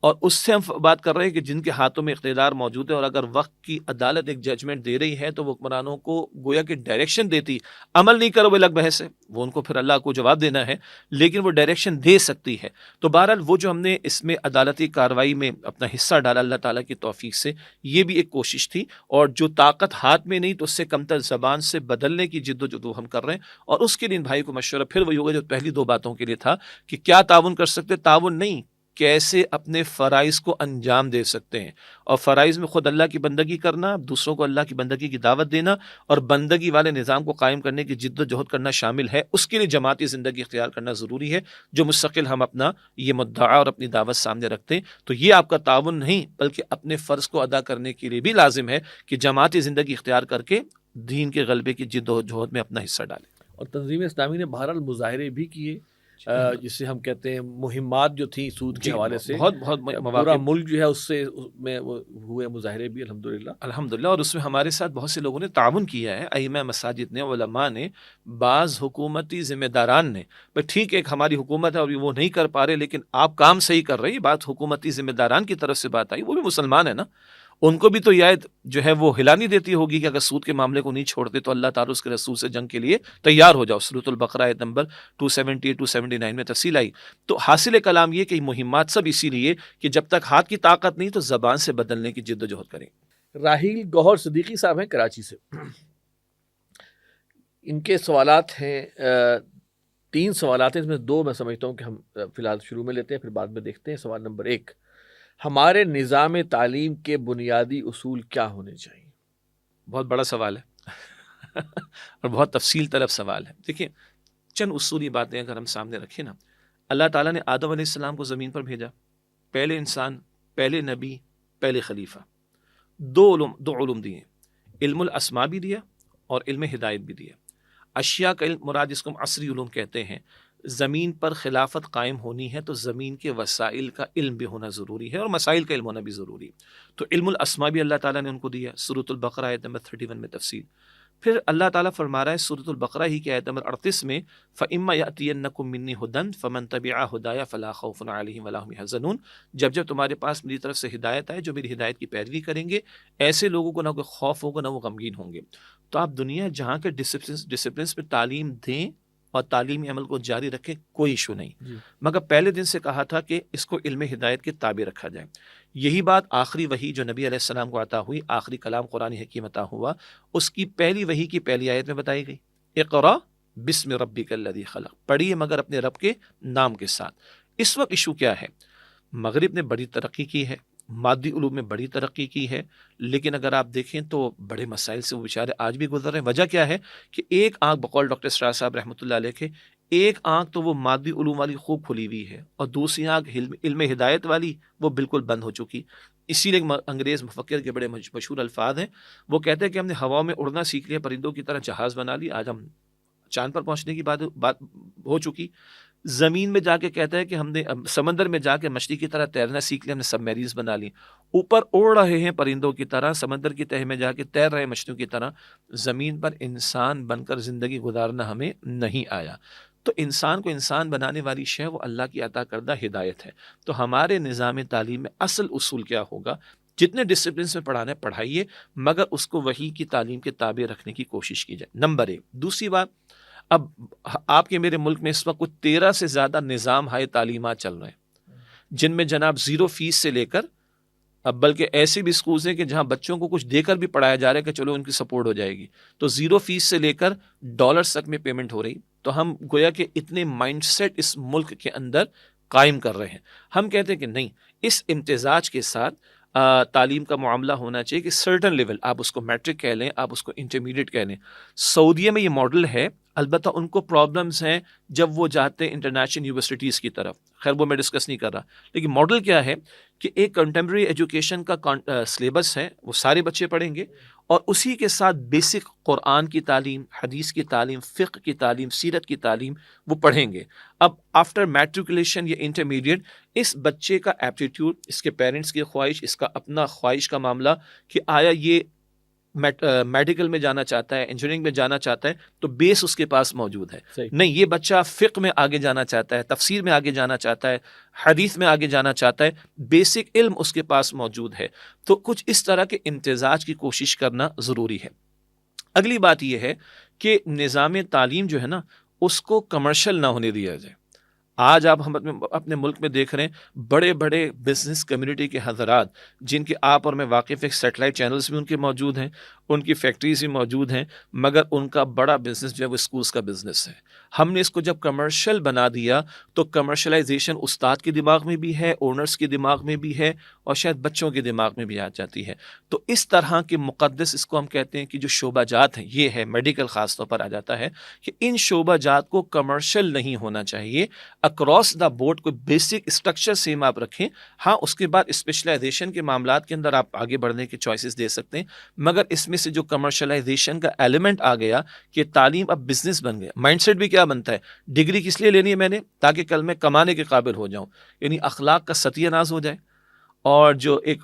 اور اس سے ہم بات کر رہے ہیں کہ جن کے ہاتھوں میں اقتدار موجود ہے, اور اگر وقت کی عدالت ایک ججمنٹ دے رہی ہے تو وہ حکمرانوں کو گویا کہ ڈائریکشن دیتی, عمل نہیں کرو وہ الگ بحث ہے, وہ ان کو پھر اللہ کو جواب دینا ہے, لیکن وہ ڈائریکشن دے سکتی ہے. تو بہرحال وہ جو ہم نے اس میں عدالتی کارروائی میں اپنا حصہ ڈالا اللہ تعالیٰ کی توفیق سے, یہ بھی ایک کوشش تھی. اور جو طاقت ہاتھ میں نہیں تو اس سے کمتر زبان سے بدلنے کی جد و جہد ہم کر رہے ہیں. اور اس کے لیے ان بھائی کو مشورہ پھر وہی ہوگا جو پہلی دو باتوں کے لیے تھا کہ کیا تعاون کر سکتے, تعاون نہیں, کیسے اپنے فرائض کو انجام دے سکتے ہیں. اور فرائض میں خود اللہ کی بندگی کرنا, دوسروں کو اللہ کی بندگی کی دعوت دینا, اور بندگی والے نظام کو قائم کرنے کی جد و جہد کرنا شامل ہے. اس کے لیے جماعتی زندگی اختیار کرنا ضروری ہے, جو مستقل ہم اپنا یہ مدعا اور اپنی دعوت سامنے رکھتے ہیں. تو یہ آپ کا تعاون نہیں بلکہ اپنے فرض کو ادا کرنے کے لیے بھی لازم ہے کہ جماعتی زندگی اختیار کر کے دین کے غلبے کی جد و جہد میں اپنا حصہ ڈالیں. اور تنظیم اسلامی نے بہرحال مظاہرے بھی کیے, جسے ہم کہتے ہیں مہمات جو تھیں سود کے حوالے سے, بہت پورا ملک جو ہے اس سے میں ہوئے مظاہرے بھی الحمدللہ. اور اس میں ہمارے ساتھ بہت سے لوگوں نے تعاون کیا ہے, ائمہ مساجد نے, علماء نے, بعض حکومتی ذمہ داران نے. بس ٹھیک ہے ہماری حکومت ہے اور وہ نہیں کر پا رہے, لیکن آپ کام صحیح کر رہے ہیں. بات حکومتی ذمہ داران کی طرف سے بات آئی, وہ بھی مسلمان ہے نا, ان کو بھی تو یہ آیت جو ہے وہ ہلا نہیں دیتی ہوگی کہ اگر سود کے معاملے کو نہیں چھوڑتے تو اللہ تعالیٰ اس کے رسول سے جنگ کے لیے تیار ہو جاؤ. سورۃ البقرہ آیت نمبر 270-279 میں تفصیل آئی. تو حاصل کلام یہ کہ مہمات سب اسی لیے کہ جب تک ہاتھ کی طاقت نہیں تو زبان سے بدلنے کی جد و جہد کریں. راحیل گوہر صدیقی صاحب ہیں کراچی سے, ان کے سوالات ہیں 3 سوالات ہیں, اس میں 2 میں سمجھتا ہوں کہ ہم فی الحال شروع میں لیتے ہیں, پھر بعد میں دیکھتے ہیں. سوال نمبر 1, ہمارے نظام تعلیم کے بنیادی اصول کیا ہونے چاہیے؟ بہت بڑا سوال ہے اور بہت تفصیل طلب سوال ہے. دیکھیں چند اصولی باتیں اگر ہم سامنے رکھیں نا, اللہ تعالیٰ نے آدم علیہ السلام کو زمین پر بھیجا, پہلے انسان, پہلے نبی, پہلے خلیفہ. 2 علوم دیے, علم الاسماء بھی دیا اور علم ہدایت بھی دیا. اشیاء کا علم مراد جس کو ہم عصری علوم کہتے ہیں, زمین پر خلافت قائم ہونی ہے تو زمین کے وسائل کا علم بھی ہونا ضروری ہے اور مسائل کا علم ہونا بھی ضروری ہے. تو علم الاسماء بھی اللہ تعالیٰ نے ان کو دیا. سورۃ البقرہ آیت نمبر 31 میں تفصیل. پھر اللہ تعالیٰ فرما رہا ہے سورۃ البقرہ ہی کی آیت نمبر 38 میں فَإِمَّا يَأْتِيَنَّكُم مِّنِّي هُدًى فَمَن تَبِعَ هُدَايَ فَلَا خَوْفٌ عَلَيْهِمْ وَلَا هُمْ يَحْزَنُونَ. جب جب تمہارے پاس میری طرف سے ہدایت آئے، جو میری ہدایت کی پیروی کریں گے، ایسے لوگوں کو نہ کوئی خوف ہوگا نہ وہ غمگین ہوں گے. تو آپ دنیا جہاں کے ڈسپلنس پہ تعلیم دیں اور تعلیمی عمل کو جاری رکھیں، کوئی ایشو نہیں. مگر پہلے دن سے کہا تھا کہ اس کو علم ہدایت کے تابع رکھا جائے. یہی بات آخری وحی جو نبی علیہ السلام کو عطا ہوئی، آخری کلام قرآن حکیم عطا ہوا، اس کی پہلی وحی کی پہلی آیت میں بتائی گئی اقرا بسم ربک الذی خلق. پڑھیے مگر اپنے رب کے نام کے ساتھ. اس وقت ایشو کیا ہے؟ مغرب نے بڑی ترقی کی ہے، مادی علوم میں بڑی ترقی کی ہے، لیکن اگر آپ دیکھیں تو بڑے مسائل سے وہ بیچارے آج بھی گزر رہے ہیں. وجہ کیا ہے کہ ایک آنکھ بقول ڈاکٹر اسرار صاحب رحمۃ اللہ علیہ کے، ایک آنکھ تو وہ مادی علوم والی خوب کھلی ہوئی ہے اور دوسری آنکھ علم ہدایت والی وہ بالکل بند ہو چکی. اسی لیے انگریز مفکر کے بڑے مشہور الفاظ ہیں، وہ کہتے ہیں کہ ہم نے ہوا میں اڑنا سیکھ لیا، پرندوں کی طرح جہاز بنا لی، آج ہم چاند پر پہنچنے کی بات ہو چکی. زمین میں جا کے کہتا ہے کہ ہم نے سمندر میں جا کے مچھلی کی طرح تیرنا سیکھ لیا، ہم نے سب میریز بنا لی. اوپر اڑ رہے ہیں پرندوں کی طرح، سمندر کی تہہ میں جا کے تیر رہے ہیں مچھلیوں کی طرح. زمین پر انسان بن کر زندگی گزارنا ہمیں نہیں آیا. تو انسان کو انسان بنانے والی شے وہ اللہ کی عطا کردہ ہدایت ہے. تو ہمارے نظام تعلیم میں اصل اصول کیا ہوگا؟ جتنے ڈسپلنس میں پڑھانا ہے پڑھائیے، مگر اس کو وحی کی تعلیم کے تابع رکھنے کی کوشش کی جائے. نمبر 1. دوسری بات، اب آپ کے میرے ملک میں اس وقت کچھ 13 سے زیادہ نظام ہائے تعلیمات چل رہے ہیں، جن میں جناب 0 فیس سے لے کر اب بلکہ ایسے بھی اسکولز ہیں کہ جہاں بچوں کو کچھ دے کر بھی پڑھایا جا رہا ہے کہ چلو ان کی سپورٹ ہو جائے گی. تو 0 فیس سے لے کر ڈالرز تک میں پیمنٹ ہو رہی. تو ہم گویا کہ اتنے مائنڈ سیٹ اس ملک کے اندر قائم کر رہے ہیں. ہم کہتے ہیں کہ نہیں، اس امتزاج کے ساتھ تعلیم کا معاملہ ہونا چاہیے کہ سرٹن لیول، آپ اس کو میٹرک کہہ لیں، آپ اس کو انٹرمیڈیٹ کہہ لیں. سعودیہ میں یہ ماڈل ہے، البتہ ان کو پرابلمز ہیں جب وہ جاتے ہیں انٹرنیشنل یونیورسٹیز کی طرف. خیر وہ میں ڈسکس نہیں کر رہا، لیکن ماڈل کیا ہے کہ ایک کنٹمپریری ایجوکیشن کا سلیبس ہے، وہ سارے بچے پڑھیں گے، اور اسی کے ساتھ بیسک قرآن کی تعلیم، حدیث کی تعلیم، فقہ کی تعلیم، سیرت کی تعلیم وہ پڑھیں گے. اب آفٹر میٹریکولیشن یا انٹرمیڈیٹ اس بچے کا ایپٹیٹیوڈ، اس کے پیرنٹس کی خواہش، اس کا اپنا خواہش کا معاملہ کہ آیا یہ میڈیکل میں جانا چاہتا ہے، انجینئرنگ میں جانا چاہتا ہے، تو بیس اس کے پاس موجود ہے. نہیں، یہ بچہ فقہ میں آگے جانا چاہتا ہے، تفسیر میں آگے جانا چاہتا ہے، حدیث میں آگے جانا چاہتا ہے، بیسک علم اس کے پاس موجود ہے. تو کچھ اس طرح کے امتزاج کی کوشش کرنا ضروری ہے. اگلی بات یہ ہے کہ نظام تعلیم جو ہے نا، اس کو کمرشل نہ ہونے دیا جائے. آج آپ ہم اپنے ملک میں دیکھ رہے ہیں بڑے بڑے بزنس کمیونٹی کے حضرات، جن کے آپ اور میں واقف ہیں، سیٹلائٹ چینلز بھی ان کے موجود ہیں، ان کی فیکٹریز بھی موجود ہیں، مگر ان کا بڑا بزنس جو ہے وہ اسکولز کا بزنس ہے. ہم نے اس کو جب کمرشل بنا دیا تو کمرشلائزیشن استاد کے دماغ میں بھی ہے، اونرز کے دماغ میں بھی ہے، اور شاید بچوں کے دماغ میں بھی آ جاتی ہے. تو اس طرح کے مقدس، اس کو ہم کہتے ہیں کہ جو شعبہ جات ہیں، یہ ہے میڈیکل خاص طور پر آ جاتا ہے کہ ان شعبہ جات کو کمرشل نہیں ہونا چاہیے. اکراس دا بورڈ کوئی بیسک اسٹرکچر سیم آپ رکھیں. ہاں، اس کے بعد اسپیشلائزیشن کے معاملات کے اندر آپ آگے بڑھنے کے چوائسیز دے سکتے ہیں، مگر اس میں سے جو کمرشلائزیشن کا ایلیمنٹ آ گیا کہ تعلیم اب بزنس بن گیا. مائنڈ سیٹ بھی کیا بنتا ہے؟ ڈگری کس لیے لینی ہے میں نے؟ تاکہ کل میں کمانے کے قابل ہو جاؤں، یعنی اخلاق کا ستیہ ناز ہو جائے. اور جو ایک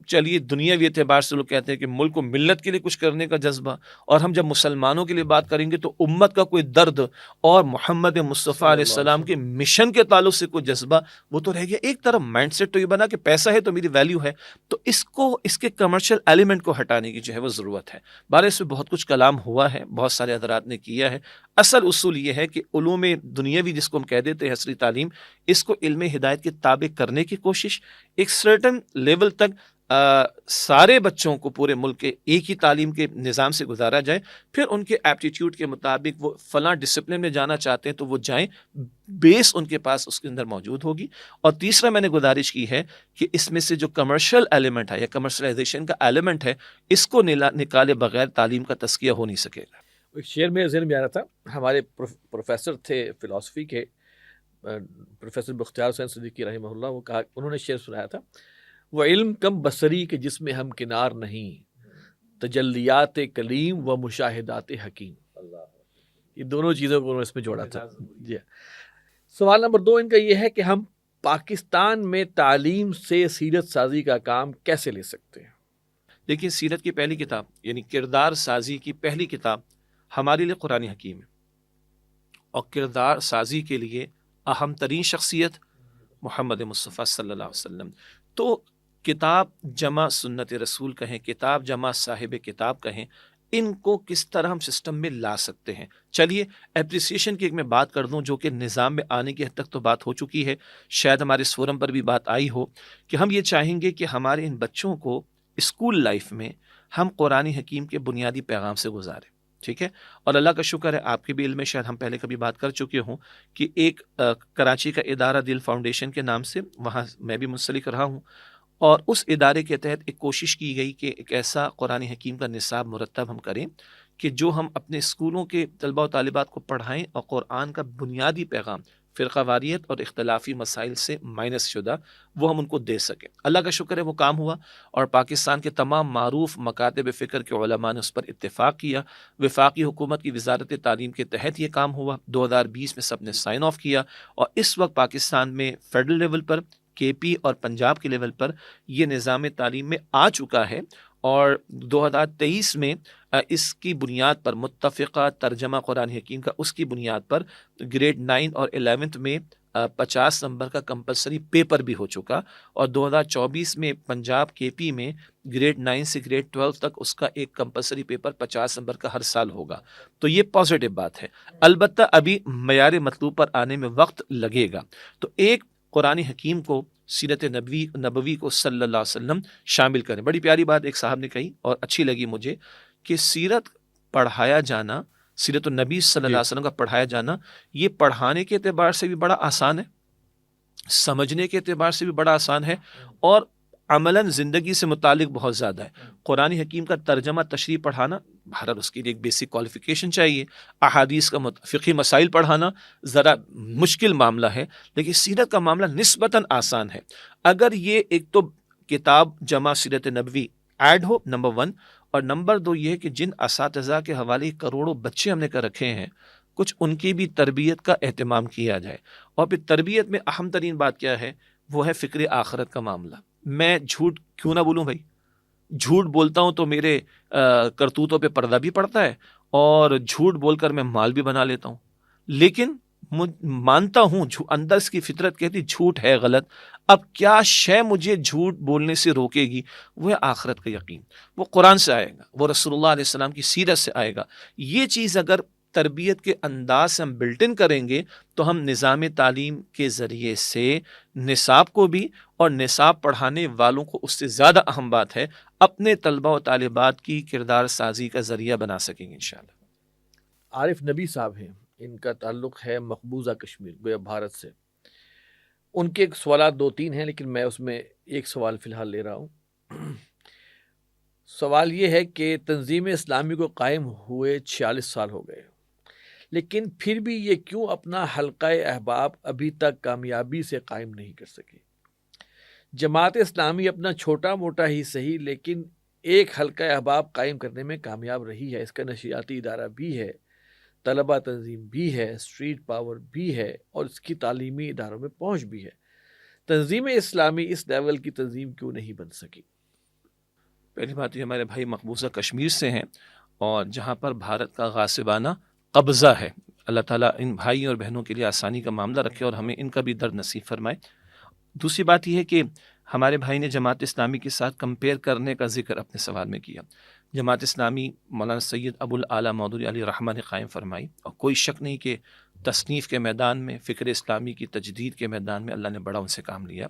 چلیے دنیاوی اعتبار سے لوگ کہتے ہیں کہ ملک کو ملت کے لیے کچھ کرنے کا جذبہ، اور ہم جب مسلمانوں کے لیے بات کریں گے تو امت کا کوئی درد اور محمد مصطفیٰ علیہ السلام کے مشن کے تعلق سے کوئی جذبہ، وہ تو رہ گیا ایک طرف. مائنڈ سیٹ تو یہ بنا کہ پیسہ ہے تو میری ویلیو ہے. تو اس کو، اس کے کمرشل ایلیمنٹ کو ہٹانے کی جو ہے وہ ضرورت ہے. بارے اس میں بہت کچھ کلام ہوا ہے، بہت سارے حضرات نے کیا ہے. اصل اصول یہ ہے کہ علوم دنیاوی جس کو ہم کہہ دیتے ہیں عصری تعلیم، اس کو علم ہدایت کے تابع کرنے کی کوشش، ایک سرٹن لیول تک سارے بچوں کو پورے ملک کے ایک ہی تعلیم کے نظام سے گزارا جائے. پھر ان کے ایپٹیٹیوڈ کے مطابق وہ فلاں ڈسپلن میں جانا چاہتے ہیں تو وہ جائیں، بیس ان کے پاس اس کے اندر موجود ہوگی. اور تیسرا میں نے گزارش کی ہے کہ اس میں سے جو کمرشل ایلیمنٹ ہے یا کمرشلائزیشن کا ایلیمنٹ ہے، اس کو نکالے بغیر تعلیم کا تزکیہ ہو نہیں سکے گا. ایک شعر میں ذہن میں آ رہا تھا، ہمارے پروفیسر تھے فلاسفی کے، پروفیسر بختیار حسین صدیقی رحمہ اللہ، وہ کہا، انہوں نے شعر سنایا تھا، وہ علم کم بصری کے جس میں ہم کنار نہیں، تجلیات کلیم و مشاہدات حکیم. یہ دونوں چیزوں کو انہوں نے اس میں جوڑا تھا. جی سوال نمبر 2 ان کا یہ ہے کہ ہم پاکستان میں تعلیم سے سیرت سازی کا کام کیسے لے سکتے ہیں؟ دیکھیے، سیرت کی پہلی کتاب یعنی کردار سازی کی پہلی کتاب ہمارے لیے قرآن حکیم ہے، اور کردار سازی کے لیے اہم ترین شخصیت محمد مصطفیٰ صلی اللہ علیہ وسلم. تو کتاب جمع سنت رسول کہیں، کتاب جمع صاحب کتاب کہیں، ان کو کس طرح ہم سسٹم میں لا سکتے ہیں. چلیے اپریسیشن کی ایک میں بات کر دوں، جو کہ نظام میں آنے کی حد تک تو بات ہو چکی ہے، شاید ہمارے اس فورم پر بھی بات آئی ہو، کہ ہم یہ چاہیں گے کہ ہمارے ان بچوں کو اسکول لائف میں ہم قرآن حکیم کے بنیادی پیغام سے گزاریں. ٹھیک ہے، اور اللہ کا شکر ہے آپ کے بھی علم میں شاید ہم پہلے کبھی بات کر چکے ہوں کہ ایک کراچی کا ادارہ دل فاؤنڈیشن کے نام سے وہاں میں بھی منسلک رہا ہوں، اور اس ادارے کے تحت ایک کوشش کی گئی کہ ایک ایسا قرآن حکیم کا نصاب مرتب ہم کریں کہ جو ہم اپنے اسکولوں کے طلبہ و طالبات کو پڑھائیں، اور قرآن کا بنیادی پیغام فرقہ واریت اور اختلافی مسائل سے مائنس شدہ وہ ہم ان کو دے سکیں. اللہ کا شکر ہے وہ کام ہوا، اور پاکستان کے تمام معروف مکاتب فکر کے علماء نے اس پر اتفاق کیا. وفاقی حکومت کی وزارت تعلیم کے تحت یہ کام ہوا، 2020 میں سب نے سائن آف کیا، اور اس وقت پاکستان میں فیڈرل لیول پر، کے پی اور پنجاب کے لیول پر یہ نظام تعلیم میں آ چکا ہے. اور 2023 میں اس کی بنیاد پر متفقہ ترجمہ قرآن حکیم کا اس کی بنیاد پر گریڈ 9 اور 11 میں 50 نمبر کا کمپلسری پیپر بھی ہو چکا، اور 2024 میں پنجاب کے پی میں گریڈ 9 سے گریڈ 12 تک اس کا ایک کمپلسری پیپر 50 نمبر کا ہر سال ہوگا. تو یہ پازیٹیو بات ہے. البتہ ابھی معیار مطلوب پر آنے میں وقت لگے گا. تو ایک قرآن حکیم کو، سیرت نبوی کو صلی اللہ علیہ وسلم شامل کریں. بڑی پیاری بات ایک صاحب نے کہی اور اچھی لگی مجھے، کہ سیرت پڑھایا جانا، سیرت النبی صلی اللہ علیہ وسلم کا پڑھایا جانا، یہ پڑھانے کے اعتبار سے بھی بڑا آسان ہے، سمجھنے کے اعتبار سے بھی بڑا آسان ہے، اور عملاً زندگی سے متعلق بہت زیادہ ہے. قرآن حکیم کا ترجمہ تشریح پڑھانا، بہرحال اس کے لیے ایک بیسک کوالیفیکیشن چاہیے. احادیث کا فقہی مسائل پڑھانا ذرا مشکل معاملہ ہے، لیکن سیرت کا معاملہ نسبتاً آسان ہے. اگر یہ ایک تو کتاب جمع سیرت نبوی ایڈ ہو، نمبر 1، اور نمبر 2 یہ کہ جن اساتذہ کے حوالے کروڑوں بچے ہم نے کر رکھے ہیں، کچھ ان کی بھی تربیت کا اہتمام کیا جائے. اور پھر تربیت میں اہم ترین بات کیا ہے، وہ ہے فکر آخرت کا معاملہ. میں جھوٹ کیوں نہ بولوں بھائی، جھوٹ بولتا ہوں تو میرے کرتوتوں پہ پردہ بھی پڑتا ہے، اور جھوٹ بول کر میں مال بھی بنا لیتا ہوں. لیکن مانتا ہوں اندر اس کی فطرت کہتی جھوٹ ہے غلط. اب کیا شے مجھے جھوٹ بولنے سے روکے گی؟ وہ ہے آخرت کا یقین. وہ قرآن سے آئے گا، وہ رسول اللہ علیہ السلام کی سیرت سے آئے گا. یہ چیز اگر تربیت کے انداز سے ہم بلٹ ان کریں گے تو ہم نظام تعلیم کے ذریعے سے نصاب کو بھی، اور نصاب پڑھانے والوں کو اس سے زیادہ اہم بات ہے، اپنے طلبہ و طالبات کی کردار سازی کا ذریعہ بنا سکیں گے انشاءاللہ. عارف نبی صاحب ہیں، ان کا تعلق ہے مقبوضہ کشمیر، گویا بھارت سے. ان کے سوالات 2-3 ہیں، لیکن میں اس میں ایک سوال فی الحال لے رہا ہوں. سوال یہ ہے کہ تنظیم اسلامی کو قائم ہوئے 46 سال ہو گئے، لیکن پھر بھی یہ کیوں اپنا حلقہ احباب ابھی تک کامیابی سے قائم نہیں کر سکے؟ جماعت اسلامی اپنا چھوٹا موٹا ہی صحیح، لیکن ایک حلقہ احباب قائم کرنے میں کامیاب رہی ہے. اس کا نشریاتی ادارہ بھی ہے، طلبہ تنظیم بھی ہے، اسٹریٹ پاور بھی ہے، اور اس کی تعلیمی اداروں میں پہنچ بھی ہے. تنظیم اسلامی اس لیول کی تنظیم کیوں نہیں بن سکی؟ پہلی بات یہ ہمارے بھائی مقبوضہ کشمیر سے ہیں، اور جہاں پر بھارت کا غاصبانہ قبضہ ہے. اللہ تعالیٰ ان بھائی اور بہنوں کے لیے آسانی کا معاملہ رکھے، اور ہمیں ان کا بھی درد نصیب فرمائے. دوسری بات یہ ہے کہ ہمارے بھائی نے جماعت اسلامی کے ساتھ کمپیئر کرنے کا ذکر اپنے سوال میں کیا. جماعت اسلامی مولانا سید ابو الاعلیٰ مودودی علیہ رحمہ نے قائم فرمائی، اور کوئی شک نہیں کہ تصنیف کے میدان میں، فکر اسلامی کی تجدید کے میدان میں اللہ نے بڑا ان سے کام لیا.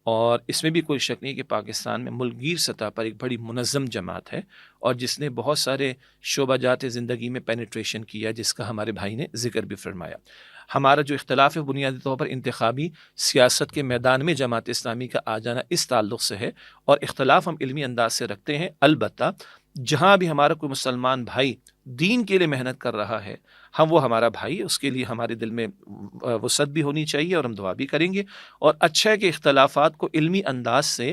اور اس میں بھی کوئی شک نہیں کہ پاکستان میں ملک گیر سطح پر ایک بڑی منظم جماعت ہے، اور جس نے بہت سارے شعبہ جات زندگی میں پینیٹریشن کیا، جس کا ہمارے بھائی نے ذکر بھی فرمایا. ہمارا جو اختلاف ہے بنیادی طور پر انتخابی سیاست کے میدان میں جماعت اسلامی کا آ جانا اس تعلق سے ہے، اور اختلاف ہم علمی انداز سے رکھتے ہیں. البتہ جہاں بھی ہمارا کوئی مسلمان بھائی دین کے لیے محنت کر رہا ہے، ہم وہ ہمارا بھائی ہے، اس کے لیے ہمارے دل میں وسعت بھی ہونی چاہیے اور ہم دعا بھی کریں گے. اور اچھا ہے کہ اختلافات کو علمی انداز سے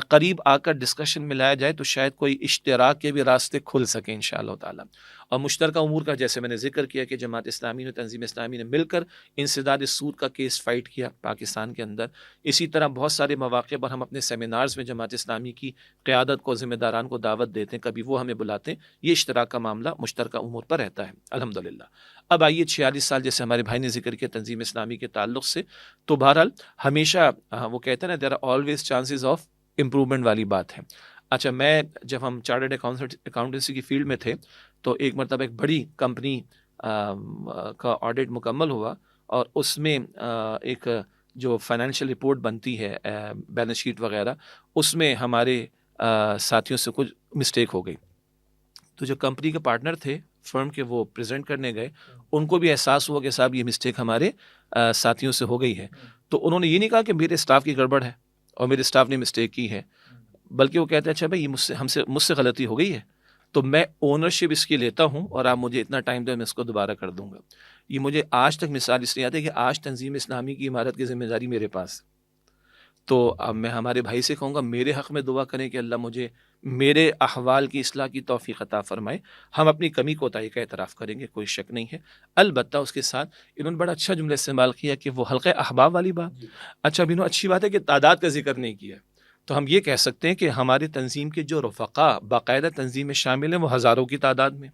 قریب آ کر ڈسکشن میں لایا جائے تو شاید کوئی اشتراک کے بھی راستے کھل سکیں انشاءاللہ تعالی. اور مشترکہ امور کا جیسے میں نے ذکر کیا کہ جماعت اسلامی نے، تنظیم اسلامی نے مل کر انسداد سود کا کیس فائٹ کیا پاکستان کے اندر. اسی طرح بہت سارے مواقع پر ہم اپنے سیمینارز میں جماعت اسلامی کی قیادت کو، ذمہ داران کو دعوت دیتے ہیں، کبھی وہ ہمیں بلاتے ہیں. یہ اشتراک کا معاملہ مشترکہ امور پر رہتا ہے الحمدللہ. اب آئیے 46 سال جیسے ہمارے بھائی نے ذکر کیا تنظیم اسلامی کے تعلق سے، تو بہرحال ہمیشہ وہ کہتے ہیں نا there are always chances of improvement والی بات ہے. اچھا، میں جب ہم چارٹرڈ اکاؤنٹنسی کی فیلڈ میں تھے تو ایک مرتبہ ایک بڑی کمپنی کا آڈٹ مکمل ہوا اور اس میں ایک جو فائنینشیل رپورٹ بنتی ہے بیلنس شیٹ وغیرہ، اس میں ہمارے ساتھیوں سے کچھ مسٹیک ہو گئی. تو جو کمپنی کے پارٹنر تھے فرم کے، وہ پریزنٹ کرنے گئے، ان کو بھی احساس ہوا کہ صاحب یہ مسٹیک ہمارے ساتھیوں سے ہو گئی ہے. تو انہوں نے یہ نہیں کہا کہ میرے اسٹاف کی گڑبڑ ہے اور میرے اسٹاف نے مسٹیک کی ہے، بلکہ وہ کہتے ہیں اچھا بھائی یہ مجھ سے غلطی ہو گئی ہے تو میں اونرشپ اس کی لیتا ہوں اور آپ مجھے اتنا ٹائم دیں، میں اس کو دوبارہ کر دوں گا. یہ مجھے آج تک مثال اس لیے آتی ہے کہ آج تنظیم اسلامی کی عمارت کی ذمہ داری میرے پاس. تو اب میں ہمارے بھائی سے کہوں گا میرے حق میں دعا کریں کہ اللہ مجھے میرے احوال کی اصلاح کی توفیق عطا فرمائے. ہم اپنی کمی کوتاہی کا اعتراف کریں گے، کوئی شک نہیں ہے. البتہ اس کے ساتھ انہوں نے بڑا اچھا جملہ استعمال کیا کہ وہ حلقہ احباب والی بات. اچھا، اب انہوں اچھی بات ہے کہ تعداد کا ذکر نہیں کیا، تو ہم یہ کہہ سکتے ہیں کہ ہماری تنظیم کے جو رفقا باقاعدہ تنظیم میں شامل ہیں وہ ہزاروں کی تعداد میں.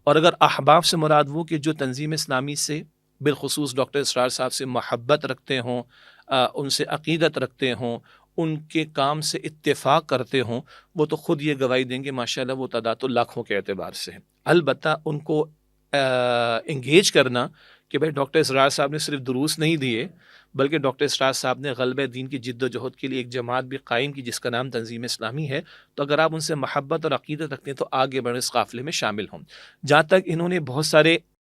اور اگر احباب سے مراد وہ کہ جو تنظیم اسلامی سے بالخصوص ڈاکٹر اسرار صاحب سے محبت رکھتے ہوں، ان سے عقیدت رکھتے ہوں، ان کے کام سے اتفاق کرتے ہوں، وہ تو خود یہ گواہی دیں گے ماشاءاللہ وہ تعداد تو لاکھوں کے اعتبار سے ہے. البتہ ان کو انگیج کرنا کہ بھائی ڈاکٹر اسرار صاحب نے صرف دروس نہیں دیے بلکہ ڈاکٹر اسرار صاحب نے غلبہ دین کی جد و جہد کے لیے ایک جماعت بھی قائم کی جس کا نام تنظیم اسلامی ہے. تو اگر آپ ان سے محبت اور عقیدت رکھتے ہیں تو آگے بڑھ اس قافلے میں شامل ہوں. جہاں تک انہوں نے بہت سارے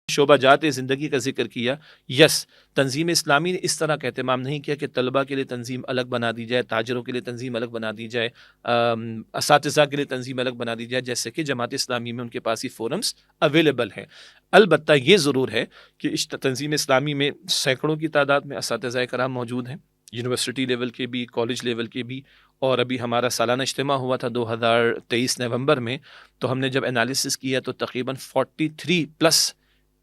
شعبہ جات زندگی کا ذکر کیا، یس، تنظیم اسلامی نے اس طرح کا اہتمام نہیں کیا کہ طلبہ کے لیے تنظیم الگ بنا دی جائے، تاجروں کے لیے تنظیم الگ بنا دی جائے، اساتذہ کے لیے تنظیم الگ بنا دی جائے، جیسے کہ جماعت اسلامی میں ان کے پاس ہی فورمز اویلیبل ہیں. البتہ یہ ضرور ہے کہ اس تنظیم اسلامی میں سینکڑوں کی تعداد میں اساتذہ کرام موجود ہیں، یونیورسٹی لیول کے بھی، کالج لیول کے بھی. اور ابھی ہمارا سالانہ اجتماع ہوا تھا 2023 نومبر میں، تو ہم نے جب انالیسس کیا تو تقریباً 43+